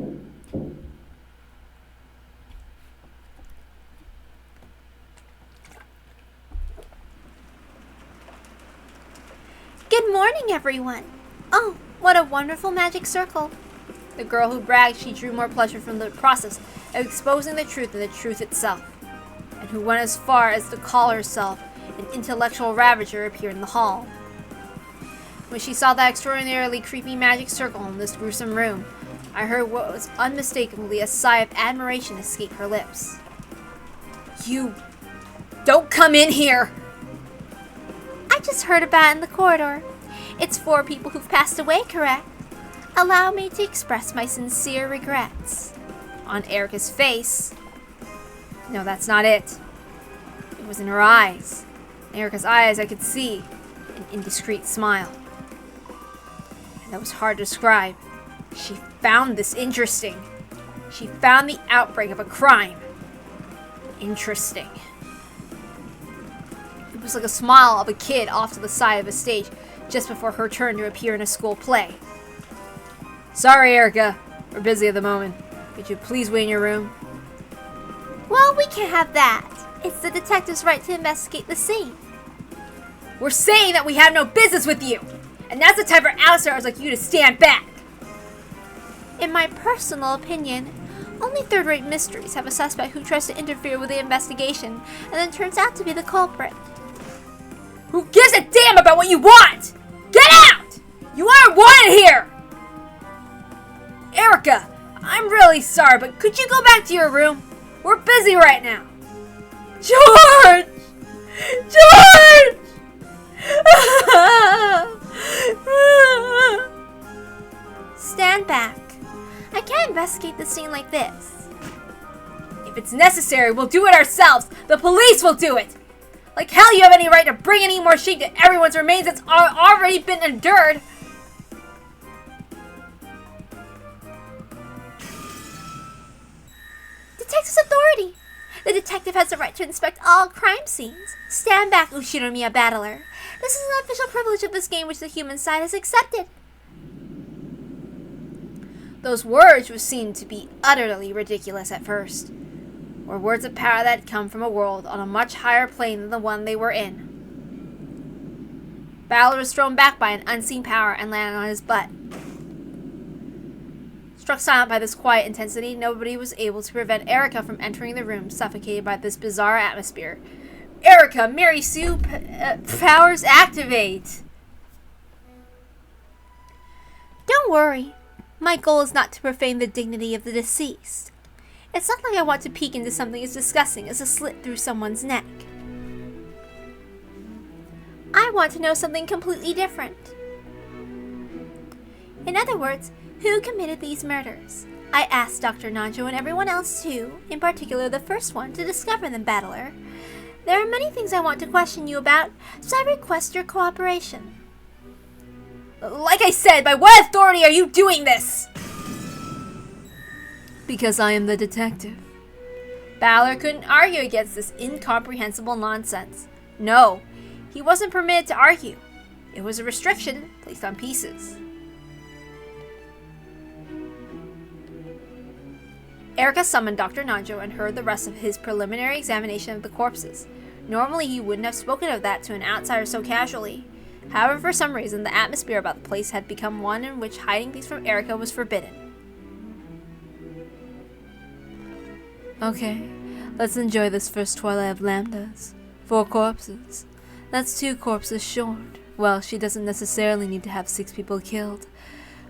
Good morning, everyone! Oh, what a wonderful magic circle! The girl who bragged she drew more pleasure from the process of exposing the truth than the truth itself, and who went as far as to call herself an intellectual ravager appeared in the hall. When she saw that extraordinarily creepy magic circle in this gruesome room, I heard what was unmistakably a sigh of admiration escape her lips. "You don't come in here!" "I just heard about it in the corridor. It's 4 people who've passed away, correct? Allow me to express my sincere regrets." On Erica's face. No, that's not it. It was in her eyes. In Erica's eyes, I could see an indiscreet smile. And that was hard to describe. She found this interesting. She found the outbreak of a crime interesting. It was like a smile of a kid off to the side of a stage just before her turn to appear in a school play. Sorry, Erica. We're busy at the moment. Could you please wait in your room? Well, we can't have that. It's the detective's right to investigate the scene. We're saying that we have no business with you, and that's the time for outsiders like you to stand back. In my personal opinion, only third-rate mysteries have a suspect who tries to interfere with the investigation and then turns out to be the culprit. Who gives a damn about what you want? Get out! You aren't wanted here! Erica, I'm really sorry, but could you go back to your room? We're busy right now. George! George! Stand back. I can't investigate the scene like this. If it's necessary, we'll do it ourselves. The police will do it. Like hell you have any right to bring any more shame to everyone's remains that's already been endured. Detective's authority. The detective has the right to inspect all crime scenes. Stand back, Ushinomiya battler. This is an official privilege of this game which the human side has accepted. Those words would seem to be utterly ridiculous at first, were words of power that come from a world on a much higher plane than the one they were in. Ballard was thrown back by an unseen power and landed on his butt. Struck silent by this quiet intensity, nobody was able to prevent Erica from entering the room, suffocated by this bizarre atmosphere. Erica, Mary Sue, powers activate! Don't worry. My goal is not to profane the dignity of the deceased. It's not like I want to peek into something as disgusting as a slit through someone's neck. I want to know something completely different. In other words, who committed these murders? I asked Dr. Nanjo and everyone else too, in particular the first one, to discover them, battler. There are many things I want to question you about, so I request your cooperation. Like I said, by what authority are you doing this? Because I am the detective. Ballard couldn't argue against this incomprehensible nonsense. No, he wasn't permitted to argue. It was a restriction placed on pieces. Erica summoned Dr. Nanjo and heard the rest of his preliminary examination of the corpses. Normally, he wouldn't have spoken of that to an outsider so casually. However, for some reason, the atmosphere about the place had become one in which hiding things from Erica was forbidden. Okay, let's enjoy this first twilight of lambdas. 4 corpses. That's 2 corpses short. Well, she doesn't necessarily need to have 6 people killed,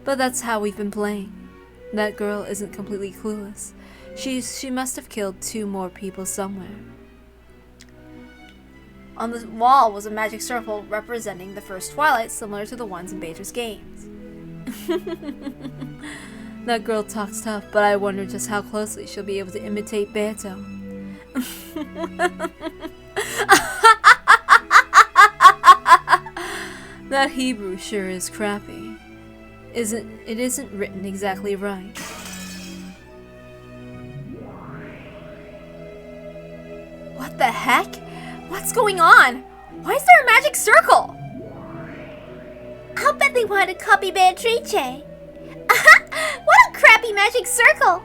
but that's how we've been playing. That girl isn't completely clueless. She must have killed 2 more people somewhere. On the wall was a magic circle representing the first twilight, similar to the ones in Beatrice's games. That girl talks tough, but I wonder just how closely she'll be able to imitate Beto. That Hebrew sure is crappy. It isn't written exactly right. What the heck? What's going on? Why is there a magic circle? I'll bet they wanted to copy Beatrice. What a crappy magic circle!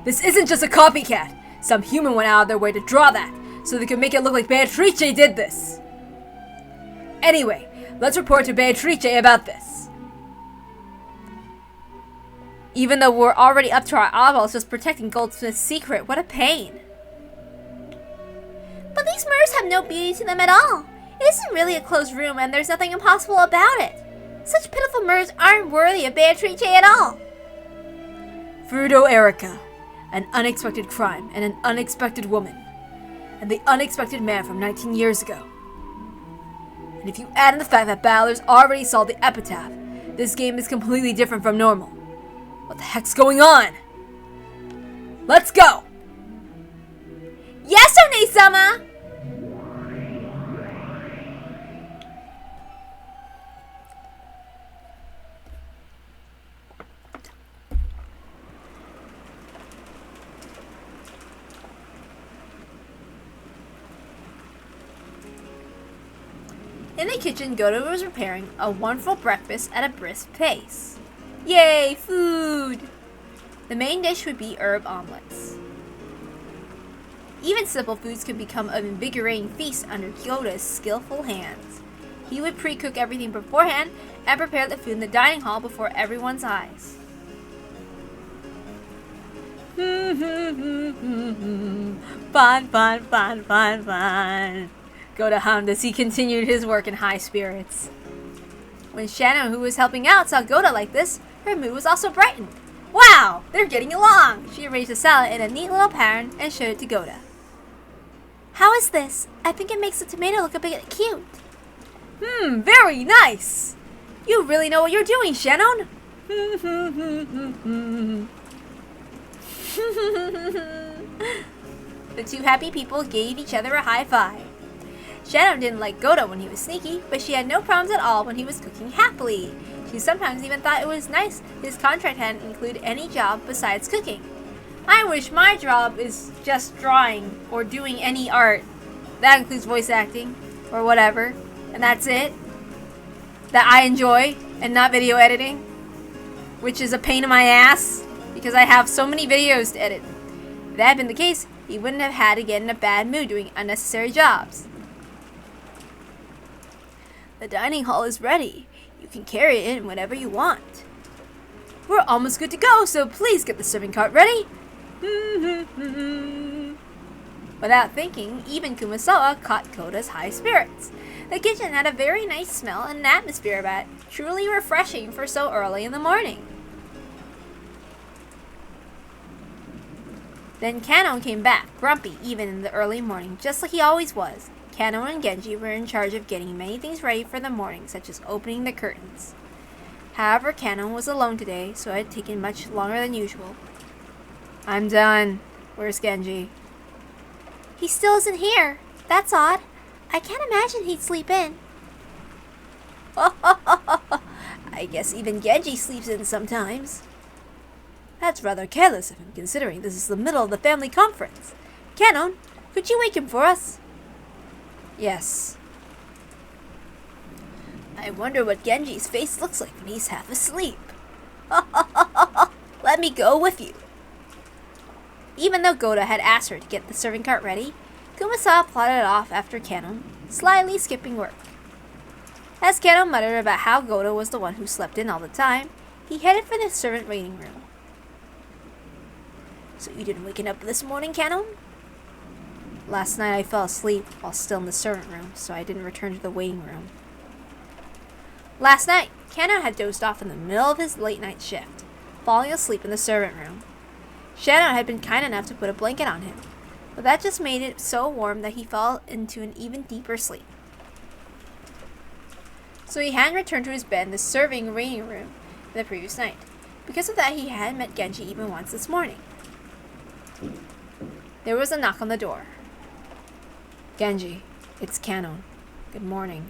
This isn't just a copycat. Some human went out of their way to draw that, so they could make it look like Beatrice did this. Anyway, let's report to Beatrice about this. Even though we're already up to our eyeballs just protecting Goldsmith's secret, what a pain. But these murders have no beauty to them at all. It isn't really a closed room and there's nothing impossible about it. Such pitiful murders aren't worthy of Beatrice at all. Frudo Erica, an unexpected crime and an unexpected woman, and the unexpected man from 19 years ago. And if you add in the fact that Ballard's already saw the epitaph, this game is completely different from normal. What the heck's going on? Let's go! Yes, One-sama! In the kitchen, Goto was preparing a wonderful breakfast at a brisk pace. Yay, food! The main dish would be herb omelets. Even simple foods could become an invigorating feast under Goto's skillful hands. He would pre-cook everything beforehand and prepare the food in the dining hall before everyone's eyes. Fun, fun, fun, fun, fun. Goto hummed as he continued his work in high spirits. When Shannon, who was helping out, saw Goto like this, her mood was also brightened. Wow, they're getting along! She arranged the salad in a neat little pattern and showed it to Goto. How is this? I think it makes the tomato look a bit cute. Very nice. You really know what you're doing, Shannon. The two happy people gave each other a high five. Shannon didn't like Goda when he was sneaky, but she had no problems at all when he was cooking happily. She sometimes even thought it was nice his contract hadn't included any job besides cooking. I wish my job is just drawing or doing any art. That includes voice acting or whatever, and that's it. That I enjoy and not video editing, which is a pain in my ass because I have so many videos to edit. If that had been the case, he wouldn't have had to get in a bad mood doing unnecessary jobs. The dining hall is ready. You can carry it in whenever you want. We're almost good to go, so please get the serving cart ready. Without thinking, even Kumasawa caught Koda's high spirits. The kitchen had a very nice smell and an atmosphere about it, truly refreshing for so early in the morning. Then Kannon came back, grumpy even in the early morning, just like he always was. Kannon and Genji were in charge of getting many things ready for the morning, such as opening the curtains. However, Kannon was alone today, so it had taken much longer than usual. I'm done. Where's Genji? He still isn't here. That's odd. I can't imagine he'd sleep in. I guess even Genji sleeps in sometimes. That's rather careless of him, considering this is the middle of the family conference. Kannon, could you wake him for us? Yes. I wonder what Genji's face looks like when he's half asleep. Let me go with you. Even though Goda had asked her to get the serving cart ready, Kumasawa plodded off after Kannon, slyly skipping work. As Kannon muttered about how Goda was the one who slept in all the time, he headed for the servant waiting room. So you didn't waken up this morning, Kannon? Last night I fell asleep while still in the servant room, so I didn't return to the waiting room. Last night, Kannon had dozed off in the middle of his late-night shift, falling asleep in the servant room. Shannon had been kind enough to put a blanket on him, but that just made it so warm that he fell into an even deeper sleep. So he hadn't returned to his bed in the serving waiting room the previous night. Because of that, he hadn't met Genji even once this morning. There was a knock on the door. Genji, it's Kannon. Good morning.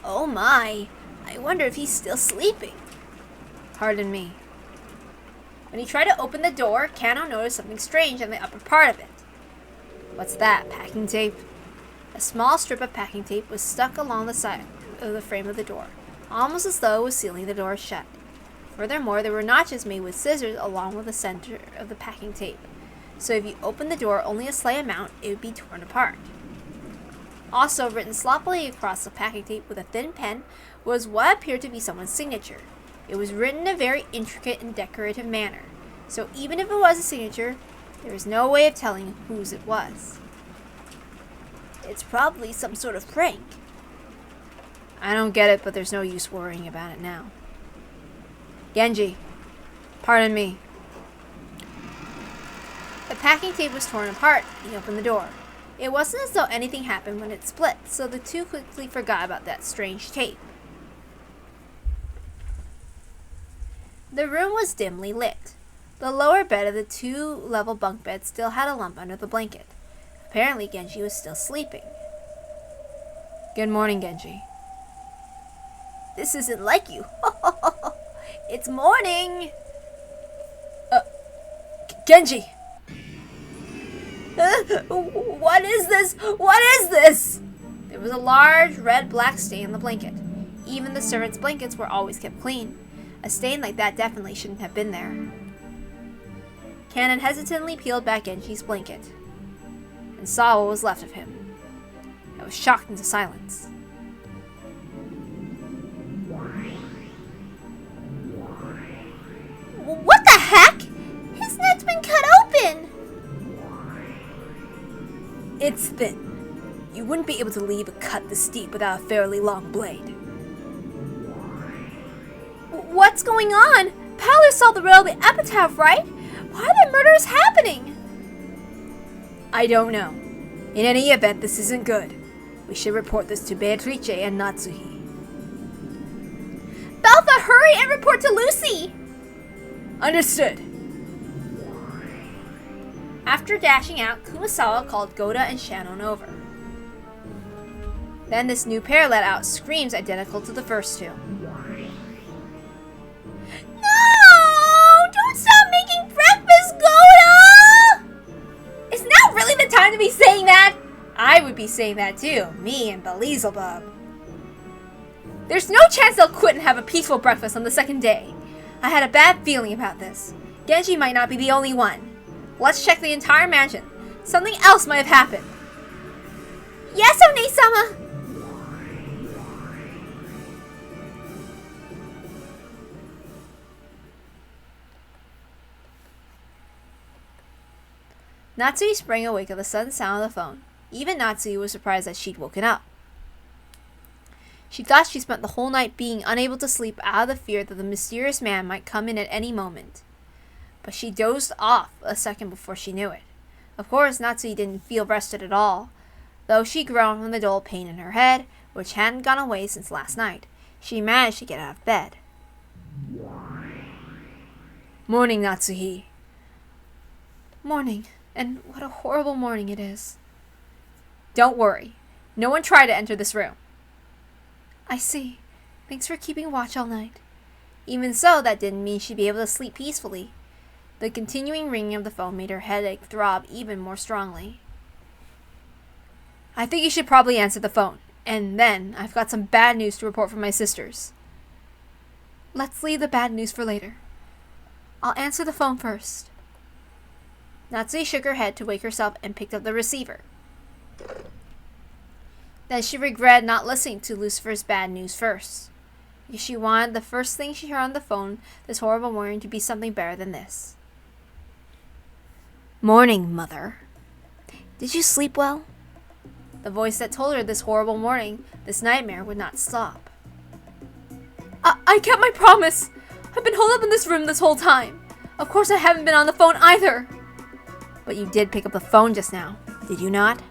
Oh my, I wonder if he's still sleeping. Pardon me. When he tried to open the door, Kannon noticed something strange on the upper part of it. What's that, packing tape? A small strip of packing tape was stuck along the side of the frame of the door, almost as though it was sealing the door shut. Furthermore, there were notches made with scissors along with the center of the packing tape, so if you opened the door only a slight amount, it would be torn apart. Also, written sloppily across the packing tape with a thin pen was what appeared to be someone's signature. It was written in a very intricate and decorative manner, so even if it was a signature, there was no way of telling whose it was. It's probably some sort of prank. I don't get it, but there's no use worrying about it now. Genji, pardon me. The packing tape was torn apart, and he opened the door. It wasn't as though anything happened when it split, so the two quickly forgot about that strange tape. The room was dimly lit. The lower bed of the two-level bunk bed still had a lump under the blanket. Apparently, Genji was still sleeping. Good morning, Genji. This isn't like you. It's morning. Genji! What is this? What is this? There was a large red-black stain on the blanket. Even the servants' blankets were always kept clean. A stain like that definitely shouldn't have been there. Kannon hesitantly peeled back Genji's blanket and saw what was left of him. I was shocked into silence. What the heck? His neck's been cut open! It's thin. You wouldn't be able to leave a cut this deep without a fairly long blade. What's going on? Powler saw the riddle of the epitaph, right? Why are the murders happening? I don't know. In any event, this isn't good. We should report this to Beatrice and Natsuhi. Belva, hurry and report to Lucy! Understood. After dashing out, Kumasawa called Goda and Shannon over. Then this new pair let out screams identical to the first two. No! Don't stop making breakfast, Goda! Is now really the time to be saying that? I would be saying that too, me and Beelzebub. There's no chance they'll quit and have a peaceful breakfast on the second day. I had a bad feeling about this. Genji might not be the only one. Let's check the entire mansion. Something else might have happened. Yes, One-sama! Natsui sprang awake at the sudden sound of the phone. Even Natsui was surprised that she'd woken up. She thought she spent the whole night being unable to sleep out of the fear that the mysterious man might come in at any moment. But she dozed off a second before she knew it. Of course, Natsui didn't feel rested at all. Though she groaned from the dull pain in her head, which hadn't gone away since last night, she managed to get out of bed. Morning, Natsuhi. Morning. And what a horrible morning it is. Don't worry. No one tried to enter this room. I see. Thanks for keeping watch all night. Even so, that didn't mean she'd be able to sleep peacefully. The continuing ringing of the phone made her headache throb even more strongly. I think you should probably answer the phone. And then, I've got some bad news to report from my sisters. Let's leave the bad news for later. I'll answer the phone first. Natsui shook her head to wake herself and picked up the receiver. Then she regretted not listening to Lucifer's bad news first. Because she wanted the first thing she heard on the phone this horrible morning to be something better than this. Morning, Mother. Did you sleep well? The voice that told her this horrible morning, this nightmare would not stop. I kept my promise. I've been holed up in this room this whole time. Of course I haven't been on the phone either. But you did pick up the phone just now, did you not?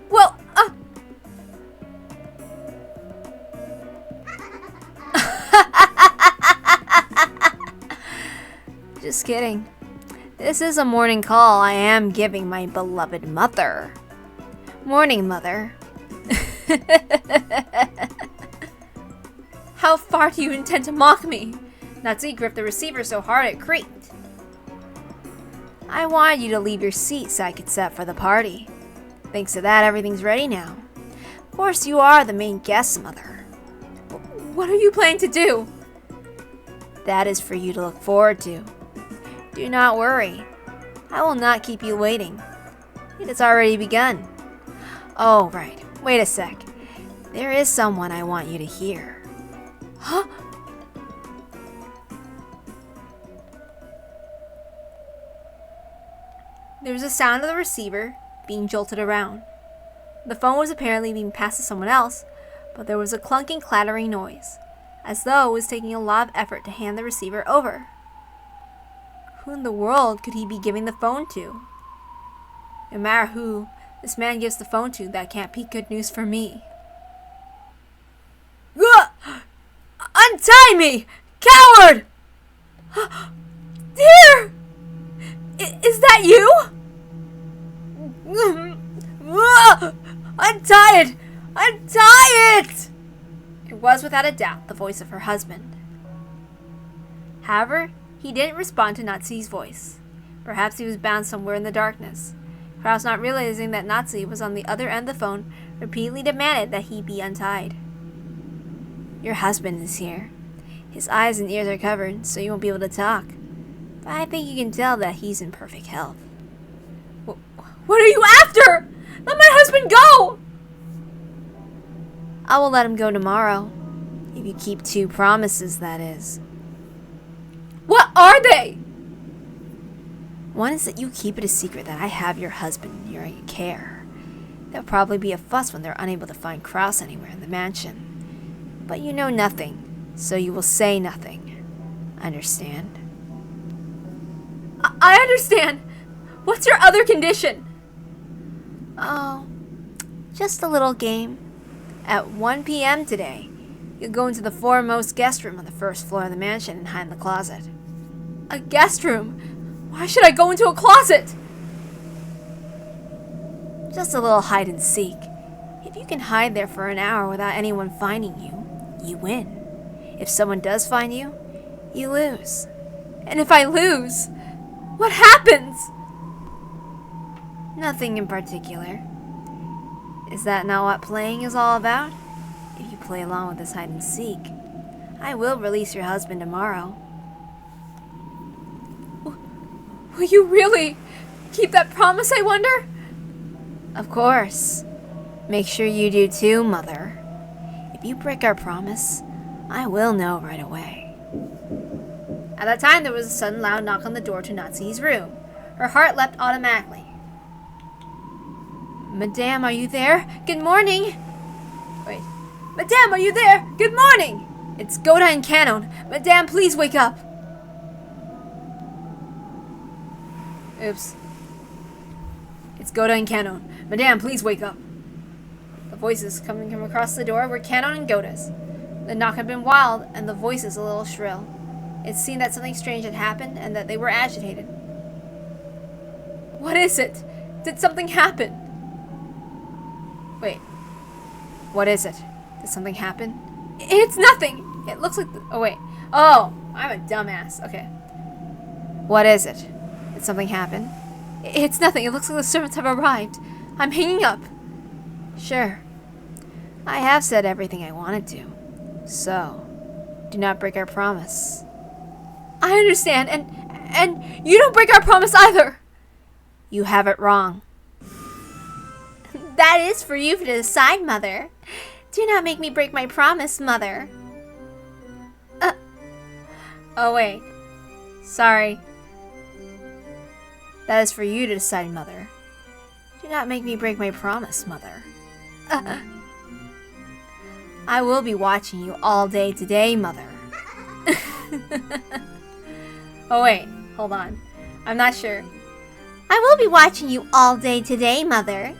Well, Just kidding. This is a morning call I am giving my beloved mother. Morning, Mother. How far do you intend to mock me? Natsui gripped the receiver so hard it creaked. I wanted you to leave your seat so I could set for the party. Thanks to that, everything's ready now. Of course, you are the main guest, Mother. What are you planning to do? That is for you to look forward to. Do not worry. I will not keep you waiting. It has already begun. Oh, right. Wait a sec. There is someone I want you to hear. Huh? There was a sound of the receiver being jolted around. The phone was apparently being passed to someone else, but there was a clunking, clattering noise, as though it was taking a lot of effort to hand the receiver over. Who in the world could he be giving the phone to? No matter who this man gives the phone to, that can't be good news for me. Untie me! Coward! Dear! Is that you? Untie it! Untie it! It was without a doubt the voice of her husband. However, he didn't respond to Natsui's voice. Perhaps he was bound somewhere in the darkness. Perhaps not realizing that Natsui was on the other end of the phone, repeatedly demanded that he be untied. Your husband is here. His eyes and ears are covered, so you won't be able to talk. But I think you can tell that he's in perfect health. What are you after? Let my husband go! I will let him go tomorrow. If you keep 2 promises, that is. What are they? One is that you keep it a secret that I have your husband in your care. There'll probably be a fuss when they're unable to find Kraus anywhere in the mansion. But you know nothing, so you will say nothing. Understand? I understand. What's your other condition? Oh, just a little game. At 1 p.m. today, you'll go into the foremost guest room on the first floor of the mansion and hide in the closet. A guest room? Why should I go into a closet? Just a little hide and seek. If you can hide there for an hour without anyone finding you, you win. If someone does find you, you lose. And if I lose, what happens? Nothing in particular. Is that not what playing is all about? If you play along with this hide and seek, I will release your husband tomorrow. Will you really keep that promise, I wonder? Of course. Make sure you do too, Mother. If you break our promise, I will know right away. At that time, there was a sudden loud knock on the door to Natsuhi's room. Her heart leapt automatically. Madame, are you there? Good morning. Wait. Madame, are you there? Good morning! It's Goda and Kanon. Madame, please wake up. Oops. It's Goda and Kanon. Madame, please wake up. The voices coming from across the door were Kanon and Goda's. The knock had been wild, and the voices a little shrill. It seemed that something strange had happened, and that they were agitated. What is it? Did something happen? Wait. What is it? Did something happen? It's nothing! It looks like oh, wait. Oh, I'm a dumbass. Okay. What is it? Did something happen? It's nothing. It looks like the servants have arrived. I'm hanging up. Sure. I have said everything I wanted to. So, do not break our promise. I understand, and you don't break our promise either. You have it wrong. That is for you to decide, Mother. Do not make me break my promise, Mother. Oh, wait. Sorry. That is for you to decide, Mother. Do not make me break my promise, Mother. I will be watching you all day today, Mother. Oh, wait. Hold on. I'm not sure. I will be watching you all day today, Mother.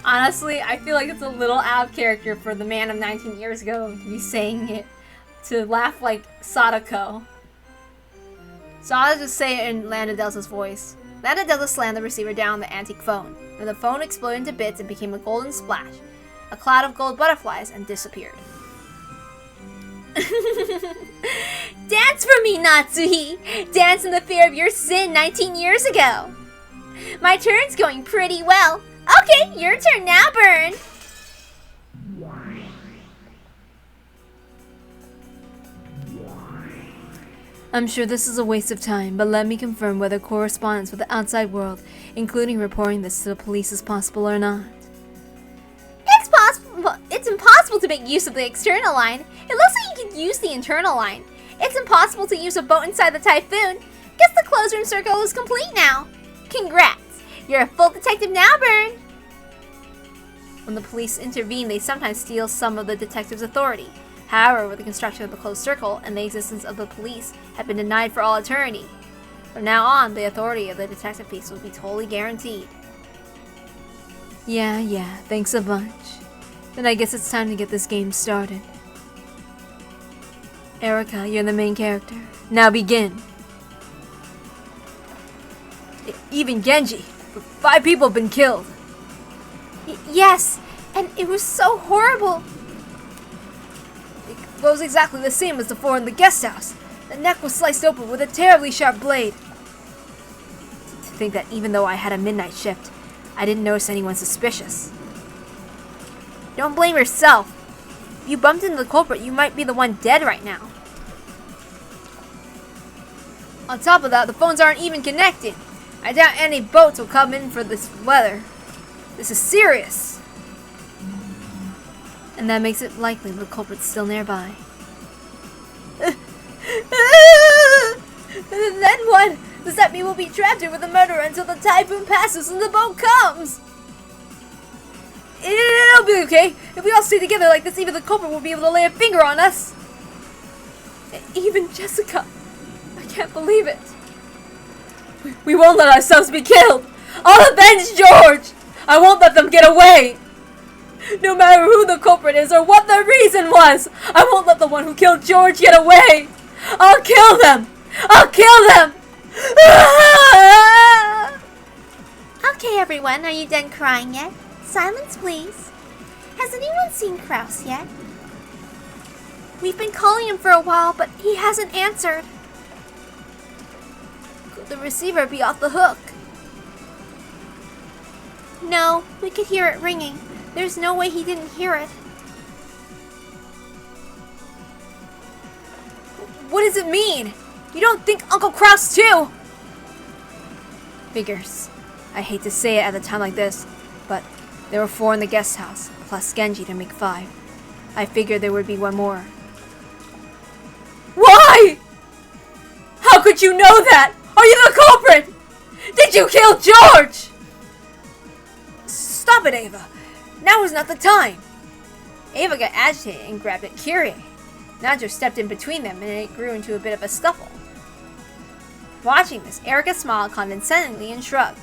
Honestly, I feel like it's a little out of character for the man of 19 years ago to be saying it, to laugh like Sadako. So I'll just say it in Landa Delta's voice. Landa Delta slammed the receiver down on the antique phone, and the phone exploded into bits and became a golden splash, a cloud of gold butterflies, and disappeared. Dance for me, Natsuhi! Dance in the fear of your sin 19 years ago! My turn's going pretty well. Okay, your turn now, Burn! I'm sure this is a waste of time, but let me confirm whether correspondence with the outside world, including reporting this to the police, is possible or not. It's impossible to make use of the external line. It looks like you can use the internal line. It's impossible to use a boat inside the typhoon. Guess the closed room circle is complete now. Congrats! You're a full detective now, Burn! When the police intervene, they sometimes steal some of the detective's authority. However, with the construction of the closed circle and the existence of the police had been denied for all eternity. From now on, the authority of the detective piece will be totally guaranteed. Yeah, thanks a bunch. Then I guess it's time to get this game started. Erica, you're the main character. Now begin. Even Genji. 5 people have been killed. Yes, and it was so horrible. It was exactly the same as the 4 in the guest house. The neck was sliced open with a terribly sharp blade. To think that even though I had a midnight shift, I didn't notice anyone suspicious. Don't blame yourself. If you bumped into the culprit, you might be the one dead right now. On top of that, the phones aren't even connected. I doubt any boats will come in for this weather. This is serious. And that makes it likely the culprit's still nearby. Then what? Does that mean we'll be trapped here with the murderer until the typhoon passes and the boat comes? It'll be okay. If we all stay together like this, even the culprit will be able to lay a finger on us. Even Jessica. I can't believe it. We won't let ourselves be killed. I'll avenge George. I won't let them get away. No matter who the culprit is or what the reason was, I won't let the one who killed George get away. I'll kill them. I'll kill them. Okay, everyone, are you done crying yet? Silence, please. Has anyone seen Kraus yet? We've been calling him for a while, but he hasn't answered. Could the receiver be off the hook? No, we could hear it ringing. There's no way he didn't hear it. What does it mean? You don't think Uncle Kraus too? Figures. I hate to say it at a time like this, but there were 4 in the guest house, plus Genji to make 5. I figured there would be one more. Why? How could you know that? Are you the culprit? Did you kill George? Stop it, Ava. Now is not the time. Ava got agitated and grabbed at Kyrie. Najo stepped in between them and it grew into a bit of a scuffle. Watching this, Erica smiled condescendingly and shrugged.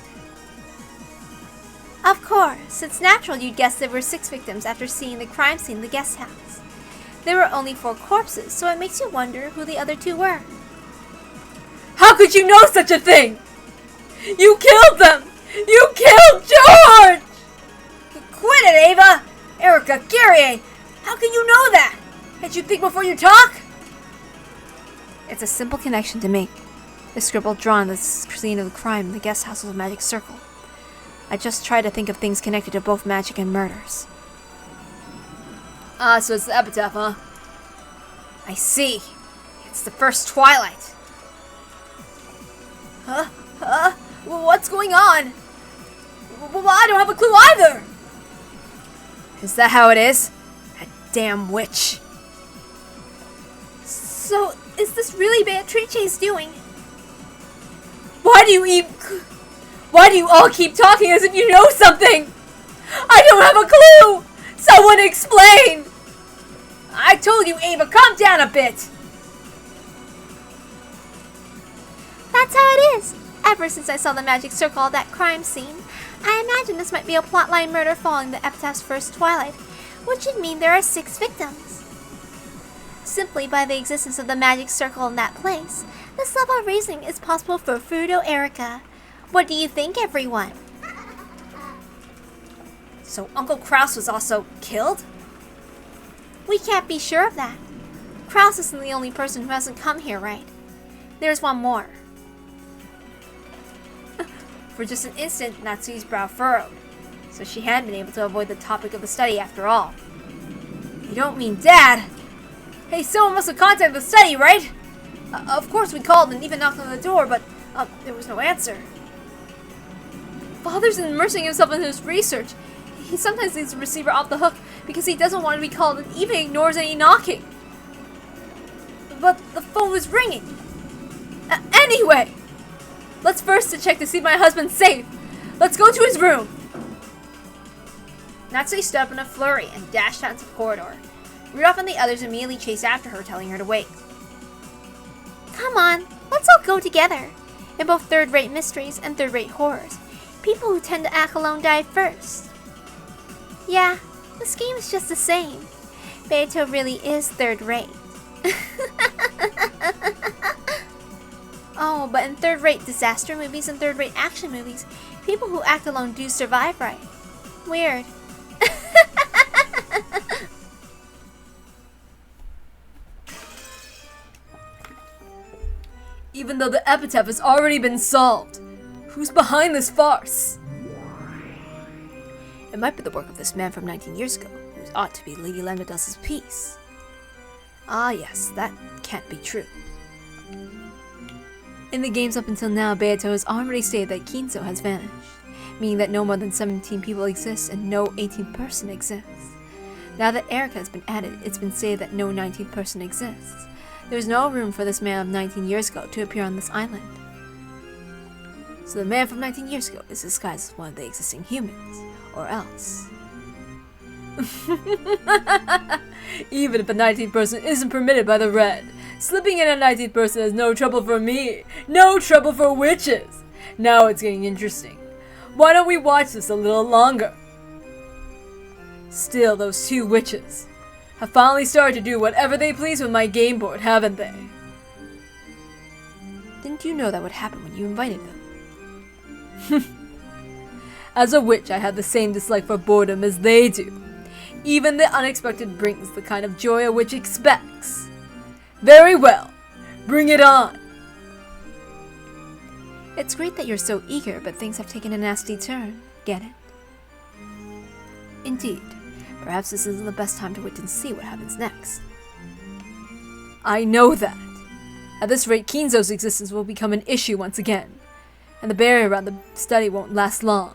Of course, it's natural you'd guess there were 6 victims after seeing the crime scene in the guest house. There were only 4 corpses, so it makes you wonder who the other 2 were. How could you know such a thing? You killed them! You killed George! Quit it, Ava! Erica, Kyrie! How can you know that? Can't you think before you talk? It's a simple connection to make. The scribble drawn on the scene of the crime in the guest house was a magic circle. I just try to think of things connected to both magic and murders. Ah, so it's the epitaph, huh? I see. It's the first twilight. Huh? What's going on? Well, I don't have a clue either! Is that how it is? That damn witch. So, is this really Beatrice's doing? Why do you all keep talking as if you know something? I don't have a clue! Someone explain! I told you, Ava, calm down a bit! That's how it is. Ever since I saw the magic circle at that crime scene, I imagine this might be a plotline murder following the epitaph's first twilight, which would mean there are 6 victims. Simply by the existence of the magic circle in that place, this level of reasoning is possible for Fudo Erica. What do you think, everyone? So Uncle Kraus was also killed? We can't be sure of that. Kraus isn't the only person who hasn't come here, right? There's one more. For just an instant, Natsui's brow furrowed. So she had been able to avoid the topic of the study after all. You don't mean Dad? Hey, someone must have contacted the study, right? Of course we called and even knocked on the door, but there was no answer. Father's immersing himself in his research. He sometimes leaves the receiver off the hook because he doesn't want to be called and even ignores any knocking. But the phone was ringing. Anyway, let's first check to see if my husband's safe. Let's go to his room. Natsui stood up in a flurry and dashed out into the corridor. Rudolph and the others immediately chased after her, telling her to wait. Come on, let's all go together. In both third-rate mysteries and third-rate horrors, people who tend to act alone die first. Yeah, the scheme is just the same. Beto really is third-rate. Oh, but in third-rate disaster movies and third-rate action movies, people who act alone do survive, right? Weird. Even though the epitaph has already been solved, who's behind this farce? It might be the work of this man from 19 years ago, who ought to be Lady Lamdadus's piece. Ah yes, that can't be true. In the games up until now, Beato has already stated that Kinzo has vanished, meaning that no more than 17 people exist and no 18th person exists. Now that Erica has been added, it's been stated that no 19th person exists. There's no room for this man of 19 years ago to appear on this island. So the man from 19 years ago is disguised as one of the existing humans, or else. Even if a 19th person isn't permitted by the red, slipping in a 19th person is no trouble for me. No trouble for witches. Now it's getting interesting. Why don't we watch this a little longer? Still, those two witches have finally started to do whatever they please with my game board, haven't they? Didn't you know that would happen when you invited them? As a witch, I have the same dislike for boredom as they do. Even the unexpected brings the kind of joy a witch expects. Very well, bring it on. It's great that you're so eager, but things have taken a nasty turn. Get it? Indeed. Perhaps this isn't the best time to wait and see what happens next. I know that. At this rate, Kinzo's existence will become an issue once again, and the barrier around the study won't last long.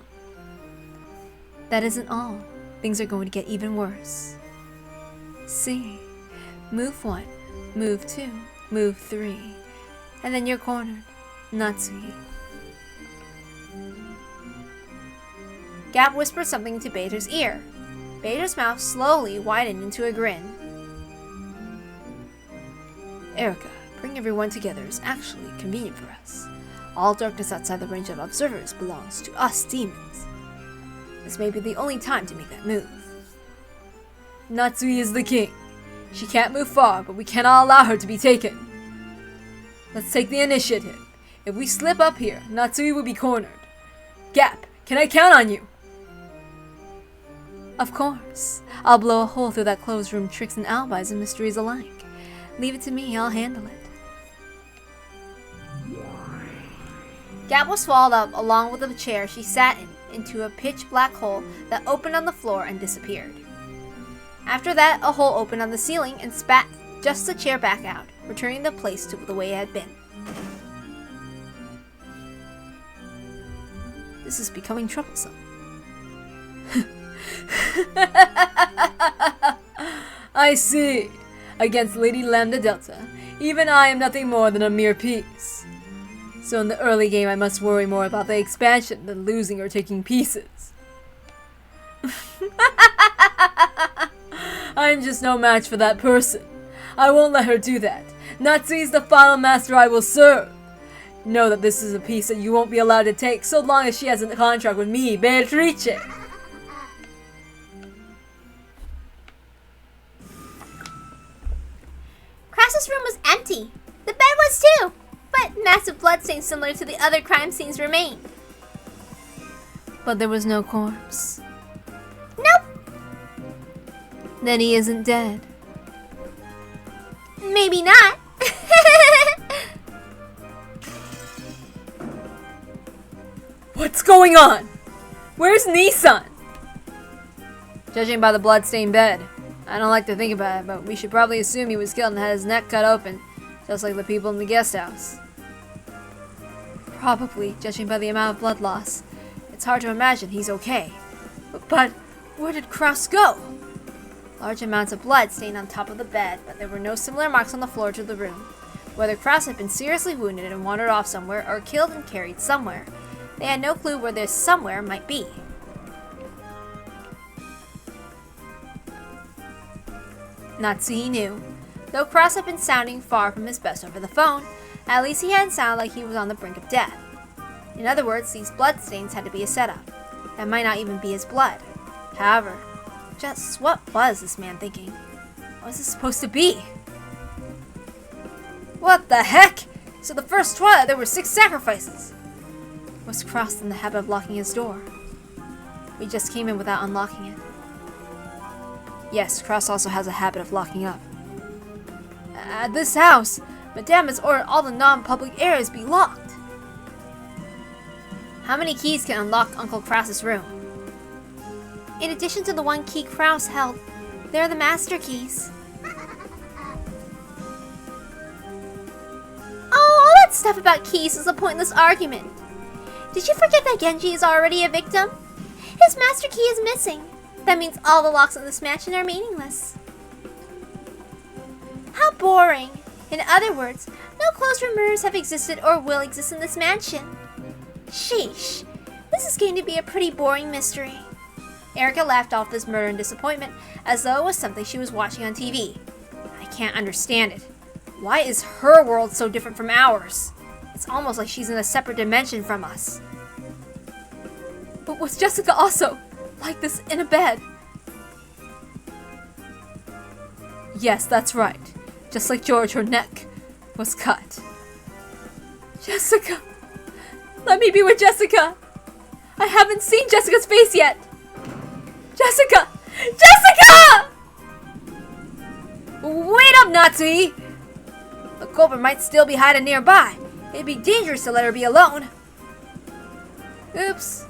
That isn't all. Things are going to get even worse. See, move 1, move 2, move 3, and then you're cornered. Natsui. Gap whispered something into Beta's ear. Beta's mouth slowly widened into a grin. Erica, bring everyone together is actually convenient for us. All darkness outside the range of observers belongs to us demons. This may be the only time to make that move. Natsui is the king. She can't move far, but we cannot allow her to be taken. Let's take the initiative. If we slip up here, Natsui will be cornered. Gap, can I count on you? Of course. I'll blow a hole through that closed room, tricks and alibis and mysteries alike. Leave it to me, I'll handle it. Gap was swallowed up along with the chair she sat in into a pitch black hole that opened on the floor and disappeared. After that, a hole opened on the ceiling and spat just the chair back out, returning the place to the way it had been. This is becoming troublesome. I see. Against Lady Lambda Delta, even I am nothing more than a mere piece. So in the early game I must worry more about the expansion than losing or taking pieces. I'm just no match for that person. I won't let her do that. Natsui's the final master I will serve. Know that this is a piece that you won't be allowed to take so long as she has a contract with me, Beatrice. Crassus' room was empty. The bed was too. But massive bloodstains similar to the other crime scenes remained. But there was no corpse. Nope. Then he isn't dead. Maybe not. What's going on? Where's Nissan? Judging by the bloodstained bed, I don't like to think about it, but we should probably assume he was killed and had his neck cut open, just like the people in the guest house. Probably, judging by the amount of blood loss. It's hard to imagine he's okay. But where did Kraus go? Large amounts of blood stained on top of the bed, but there were no similar marks on the floor to the room. Whether Kraus had been seriously wounded and wandered off somewhere, or killed and carried somewhere, they had no clue where this somewhere might be. Natsui knew. Though Kraus had been sounding far from his best over the phone, at least he hadn't sounded like he was on the brink of death. In other words, these bloodstains had to be a setup. That might not even be his blood. However, just what was this man thinking? What was this supposed to be? What the heck? So the first twilight there were 6 sacrifices. Was Kraus in the habit of locking his door? We just came in without unlocking it. Yes, Kraus also has a habit of locking up. At this house, Madame has ordered all the non-public areas be locked. How many keys can unlock Uncle Kraus's room? In addition to the one key Kraus held, there are the master keys. Oh, all that stuff about keys is a pointless argument. Did you forget that Genji is already a victim? His master key is missing. That means all the locks in this mansion are meaningless. How boring. In other words, no closed room mirrors have existed or will exist in this mansion. Sheesh. This is going to be a pretty boring mystery. Erica laughed off this murder in disappointment as though it was something she was watching on TV. I can't understand it. Why is her world so different from ours? It's almost like she's in a separate dimension from us. But was Jessica also like this in a bed? Yes, that's right. Just like George, her neck was cut. Jessica! Let me be with Jessica! I haven't seen Jessica's face yet! Jessica! Jessica! Wait up, Nazi! The culprit might still be hiding nearby. It'd be dangerous to let her be alone. Oops.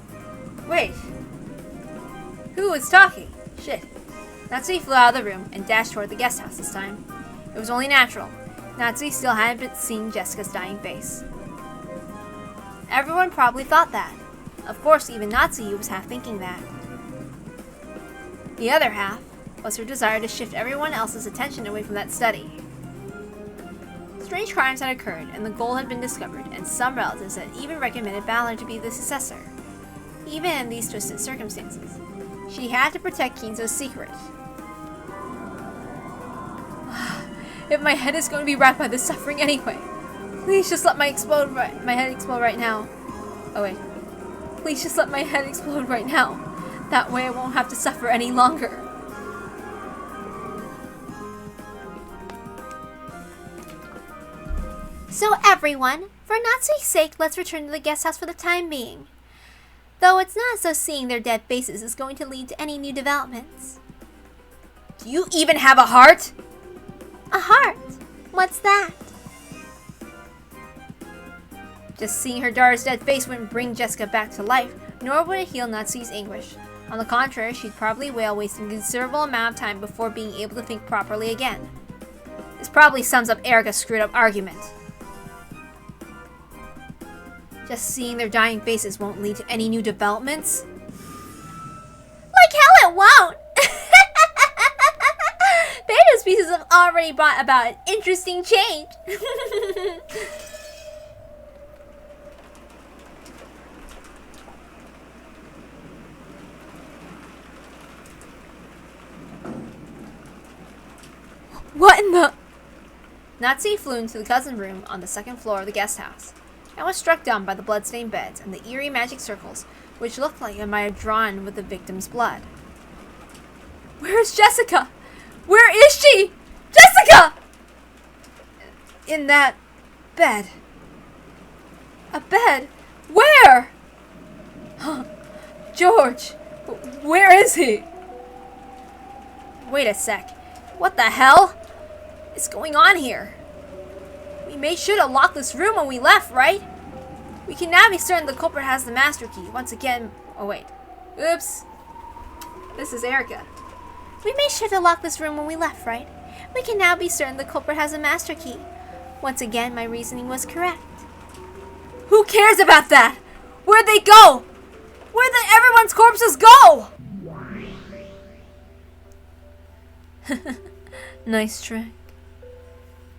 Wait. Who was talking? Shit. Nazi flew out of the room and dashed toward the guest house this time. It was only natural. Nazi still hadn't seen Jessica's dying face. Everyone probably thought that. Of course, even Nazi was half thinking that. The other half was her desire to shift everyone else's attention away from that study. Strange crimes had occurred, and the gold had been discovered, and some relatives had even recommended Ballard to be the successor. Even in these twisted circumstances, she had to protect Kinzo's secret. If my head is going to be racked by this suffering anyway, please just let my head explode right now. Oh wait. Please just let my head explode right now. That way I won't have to suffer any longer. So everyone, for Natsu's sake, let's return to the guest house for the time being. Though it's not as though seeing their dead faces is going to lead to any new developments. Do you even have a heart? A heart? What's that? Just seeing her daughter's dead face wouldn't bring Jessica back to life, nor would it heal Natsu's anguish. On the contrary, she'd probably wail, wasting a considerable amount of time before being able to think properly again. This probably sums up Erica's screwed up argument. Just seeing their dying faces won't lead to any new developments? Like hell it won't! Beta species have already brought about an interesting change. What in the... Natsu flew into the cousin room on the second floor of the guest house, and was struck down by the bloodstained beds and the eerie magic circles, which looked like it might have drawn with the victim's blood. Where is Jessica? Where is she? Jessica! In that bed. A bed? Where? George, where is he? Wait a sec. What the hell is going on here? We made sure to lock this room when we left, right? We can now be certain the culprit has the master key. Once again... Oh, wait. Oops. This is Erica. We made sure to lock this room when we left, right? We can now be certain the culprit has a master key. Once again, my reasoning was correct. Who cares about that? Where'd they go? Where'd everyone's corpses go? Nice trick.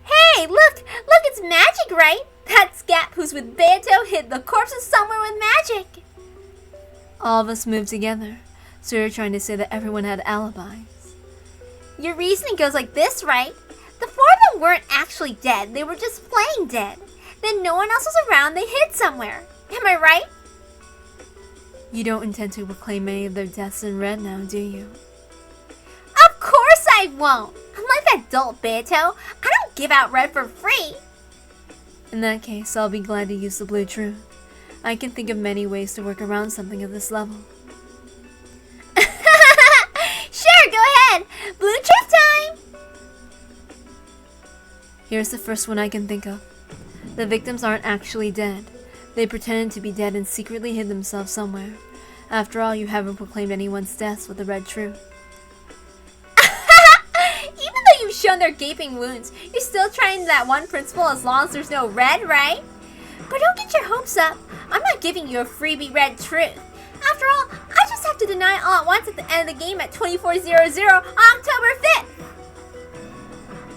Hey, look, it's magic, right? That scap who's with Beto hid the corpses somewhere with magic. All of us moved together, so you're trying to say that everyone had alibis. Your reasoning goes like this, right? The four of them weren't actually dead, they were just playing dead. Then no one else was around, they hid somewhere. Am I right? You don't intend to proclaim any of their deaths in red now, do you? Of course I won't! Unlike that dolt Beto, I don't give out red for free! In that case, I'll be glad to use the blue truth. I can think of many ways to work around something of this level. Sure, go ahead! Blue truth time! Here's the first one I can think of. The victims aren't actually dead. They pretended to be dead and secretly hid themselves somewhere. After all, you haven't proclaimed anyone's deaths with the red truth. Even though you've shown their gaping wounds, you're still trying that one principle as long as there's no red, right? But don't get your hopes up. I'm not giving you a freebie red truth. After all, I just have to deny all at once at the end of the game at 24:00 on October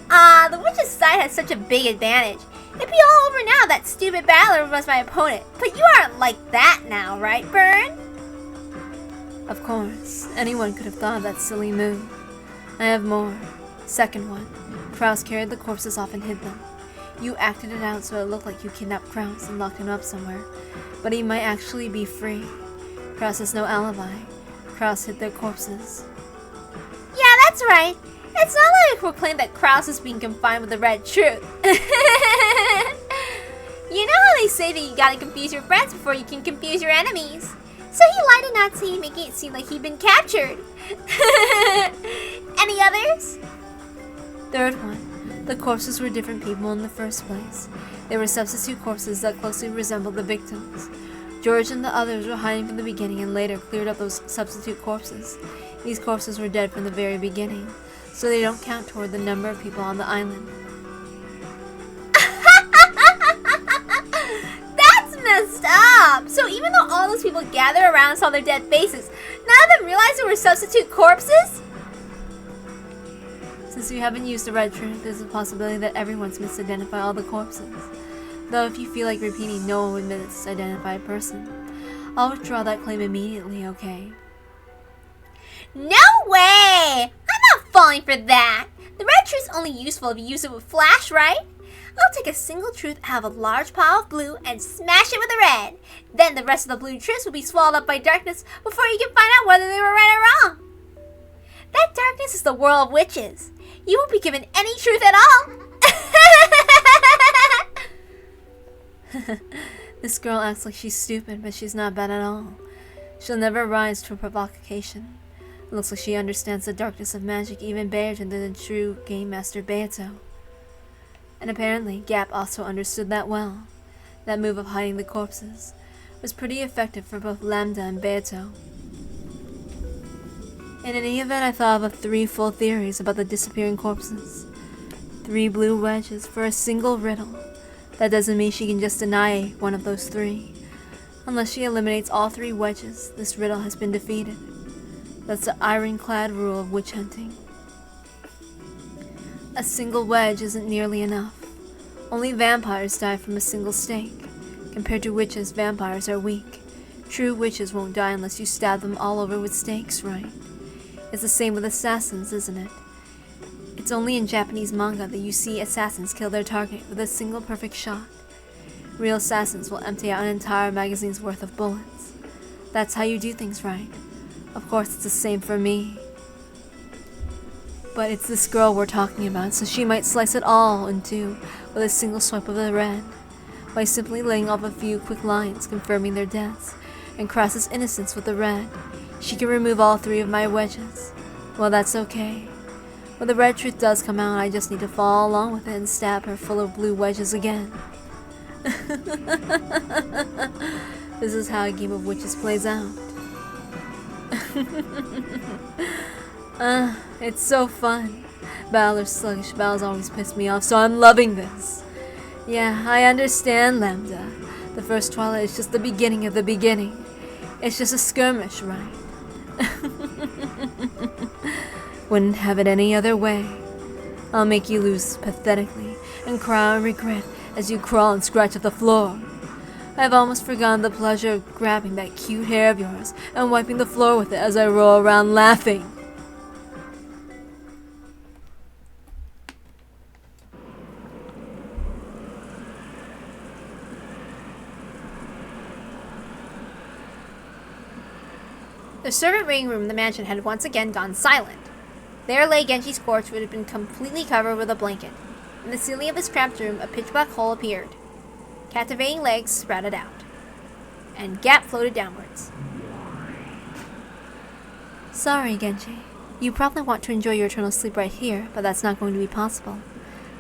5th. The witch's side has such a big advantage. It'd be all over now that stupid battler was my opponent. But you aren't like that now, right, Burn? Of course, anyone could have thought of that silly move. I have more. Second one. Kraus carried the corpses off and hid them. You acted it out so it looked like you kidnapped Kraus and locked him up somewhere, but he might actually be free. Kraus has no alibi. Kraus hid their corpses. Yeah, that's right. It's not like we're claiming that Kraus is being confined with the red truth. You know how they say that you gotta confuse your friends before you can confuse your enemies. So he lied to Natsuki, making it seem like he'd been captured. Any others? Third one. The corpses were different people in the first place. They were substitute corpses that closely resembled the victims. George and the others were hiding from the beginning and later cleared up those substitute corpses. These corpses were dead from the very beginning, so they don't count toward the number of people on the island. That's messed up! So even though all those people gathered around and saw their dead faces, none of them realized they were substitute corpses? Since you haven't used the red truth, there's a possibility that everyone's misidentified all the corpses. Though if you feel like repeating, no one would misidentify a person. I'll withdraw that claim immediately, okay? No way! I'm not falling for that! The red truth's only useful if you use it with flash, right? I'll take a single truth out of a large pile of blue and smash it with a red. Then the rest of the blue truths will be swallowed up by darkness before you can find out whether they were right or wrong. That darkness is the world of witches. You won't be given any truth at all. This girl acts like she's stupid, but she's not bad at all. She'll never rise to a provocation. It looks like she understands the darkness of magic even better than the true Game Master Beato. And apparently, Gap also understood that well. That move of hiding the corpses was pretty effective for both Lambda and Beato. In any event, I thought of 3 full theories about the disappearing corpses. 3 blue wedges for a single riddle. That doesn't mean she can just deny one of those 3. Unless she eliminates all 3 wedges, this riddle has been defeated. That's the ironclad rule of witch hunting. A single wedge isn't nearly enough. Only vampires die from a single stake. Compared to witches, vampires are weak. True witches won't die unless you stab them all over with stakes, right? It's the same with assassins, isn't it? It's only in Japanese manga that you see assassins kill their target with a single perfect shot. Real assassins will empty out an entire magazine's worth of bullets. That's how you do things, right? Of course, it's the same for me. But it's this girl we're talking about, so she might slice it all in 2 with a single swipe of the red, by simply laying off a few quick lines confirming their deaths, and Kraus's innocence with the red. She can remove all 3 of my wedges. Well, that's okay. When the red truth does come out, I just need to follow along with it and stab her full of blue wedges again. This is how a game of witches plays out. It's so fun. Battle or sluggish battles always piss me off, so I'm loving this. Yeah, I understand, Lambda. The first Twilight is just the beginning of the beginning. It's just a skirmish, right? Wouldn't have it any other way. I'll make you lose pathetically and cry in regret as you crawl and scratch at the floor. I've almost forgotten the pleasure of grabbing that cute hair of yours and wiping the floor with it as I roll around laughing. The servant waiting room in the mansion had once again gone silent. There lay Genji's corpse, which had been completely covered with a blanket. In the ceiling of his cramped room, a pitch-black hole appeared. Captivating legs sprouted out, and Gap floated downwards. Sorry, Genji. You probably want to enjoy your eternal sleep right here, but that's not going to be possible.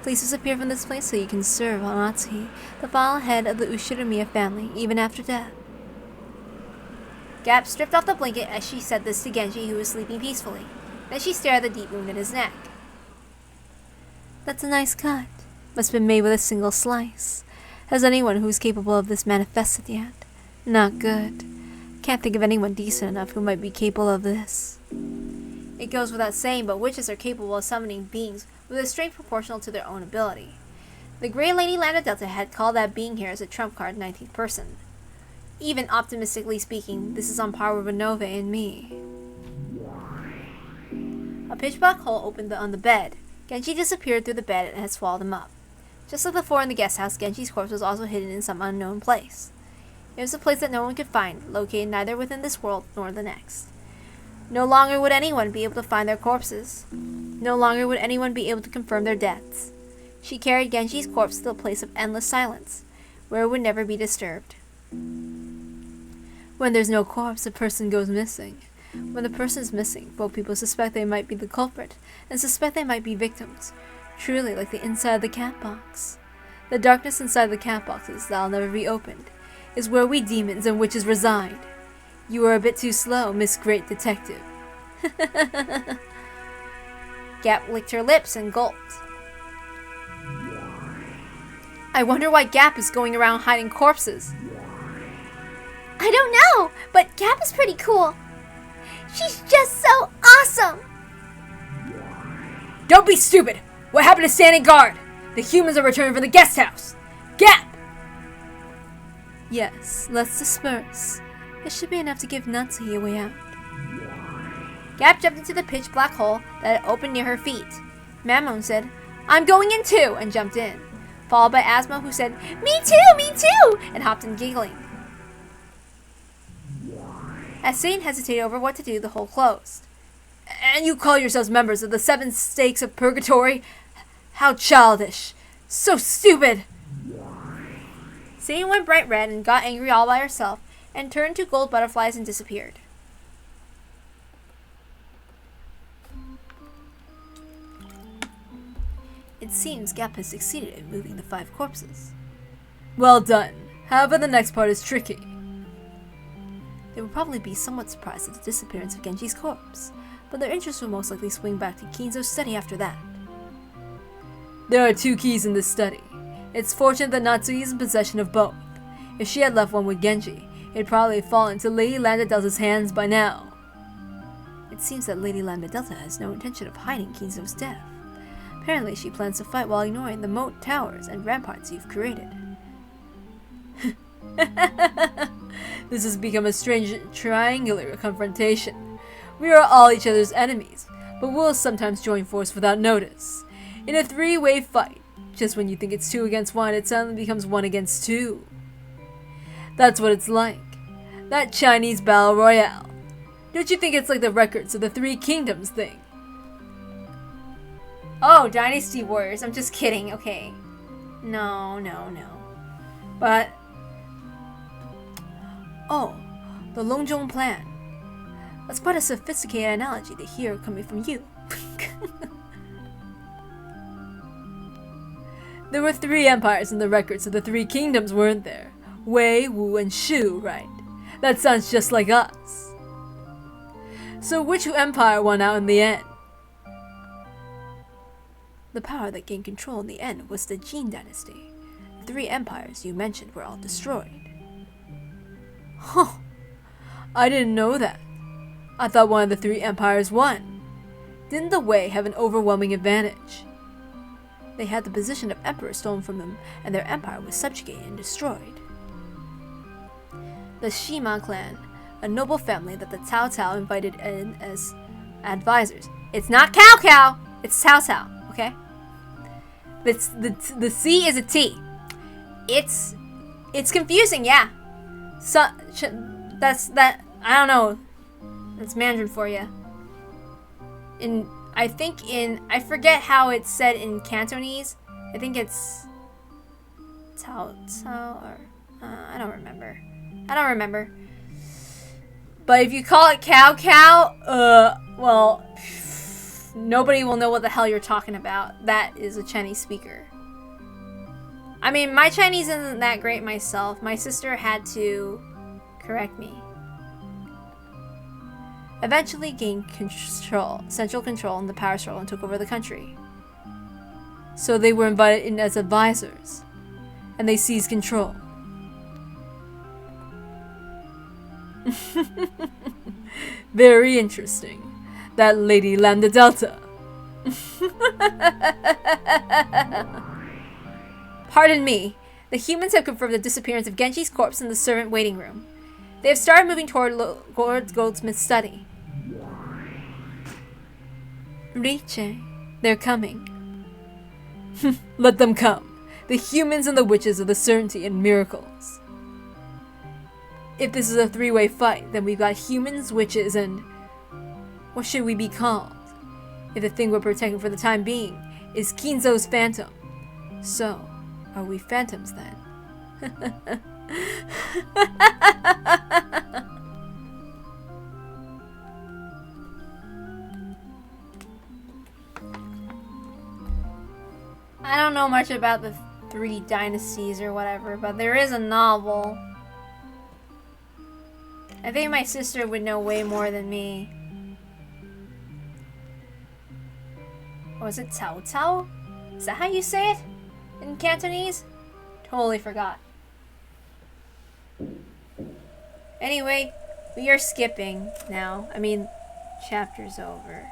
Please disappear from this place so you can serve on Atsuhi, the final head of the Ushiramiya family, even after death. Gap stripped off the blanket as she said this to Genji, who was sleeping peacefully. Then she stared at the deep wound in his neck. That's a nice cut. Must have been made with a single slice. Has anyone who's capable of this manifested yet? Not good. Can't think of anyone decent enough who might be capable of this. It goes without saying, but witches are capable of summoning beings with a strength proportional to their own ability. The Grey Lady Lambda Delta had called that being here as a trump card 19th person. Even optimistically speaking, this is on par with Renove and me. A pitch black hole opened on the bed. Genji disappeared through the bed and had swallowed him up. Just like before in the guest house, Genji's corpse was also hidden in some unknown place. It was a place that no one could find, located neither within this world nor the next. No longer would anyone be able to find their corpses. No longer would anyone be able to confirm their deaths. She carried Genji's corpse to a place of endless silence, where it would never be disturbed. When there's no corpse, a person goes missing. When the person is missing, both people suspect they might be the culprit, and suspect they might be victims. Truly like the inside of the cat box. The darkness inside the cat boxes that'll never be opened is where we demons and witches reside. You are a bit too slow, Miss Great Detective. Gap licked her lips and gulped. I wonder why Gap is going around hiding corpses. I don't know, but Gap is pretty cool. She's just so awesome. Don't be stupid! What happened to standing guard? The humans are returning from the guest house. Gap! Yes, let's disperse. It should be enough to give Natsuki a way out. Gap jumped into the pitch black hole that had opened near her feet. Mammon said, I'm going in too, and jumped in, followed by Asmo, who said, me too, and hopped in giggling. As Satan hesitated over what to do, the hole closed. And you call yourselves members of the 7 stakes of purgatory? How childish. So stupid. Satan went bright red and got angry all by herself, and turned to gold butterflies and disappeared. It seems Gap has succeeded in moving the 5 corpses. Well done. However, the next part is tricky. They would probably be somewhat surprised at the disappearance of Genji's corpse, but their interest will most likely swing back to Kinzo's study after that. There are 2 keys in this study. It's fortunate that Natsuki is in possession of both. If she had left one with Genji, it'd probably fall into Lady Lambda Delta's hands by now. It seems that Lady Lambda Delta has no intention of hiding Kinzo's death. Apparently she plans to fight while ignoring the moat towers and ramparts you've created. This has become a strange triangular confrontation. We are all each other's enemies, but we'll sometimes join force without notice. In a 3-way fight, just when you think it's 2 against 1, it suddenly becomes 1 against 2. That's what it's like. That Chinese battle royale. Don't you think it's like the records of the 3 kingdoms thing? Oh, Dynasty Warriors. I'm just kidding, okay. No. But... Oh, the Longzhong plan. That's quite a sophisticated analogy to hear coming from you. There were 3 empires in the records of the 3 kingdoms, weren't there? Wei, Wu, and Shu, right? That sounds just like us. So which empire won out in the end? The power that gained control in the end was the Jin dynasty. The 3 empires you mentioned were all destroyed. Huh. I didn't know that. I thought one of the 3 empires won. Didn't the Wei have an overwhelming advantage? They had the position of emperor stolen from them, and their empire was subjugated and destroyed. The Shima clan, a noble family that the Cao Cao invited in as advisors. It's not Cao Cao, it's Cao Cao, okay? The C is a T. It's confusing, yeah. So I don't know. That's Mandarin for you. I forget how it's said in Cantonese. I think it's Cao Cao or I don't remember. But if you call it Cao Cao, well, nobody will know what the hell you're talking about. That is a Chinese speaker. I mean, my Chinese isn't that great myself. My sister had to correct me. Eventually gained central control in the power struggle and took over the country. So they were invited in as advisors, and they seized control. Very interesting. That Lady Lambda Delta. Pardon me. The humans have confirmed the disappearance of Genji's corpse in the servant waiting room. They have started moving towards Goldsmith's study. Riche, they're coming. Let them come. The humans and the witches of the certainty and miracles. If this is a three-way fight, then we've got humans, witches, and... what should we be called? If the thing we're protecting for the time being is Kinzo's phantom. So, are we phantoms then? I don't know much about the 3 dynasties or whatever, but there is a novel. I think my sister would know way more than me. Was it Cao Cao? Is that how you say it in Cantonese? Totally forgot. Anyway, we are skipping now. I mean, chapter's over.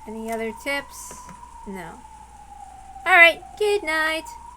Any other tips? No. Alright, good night.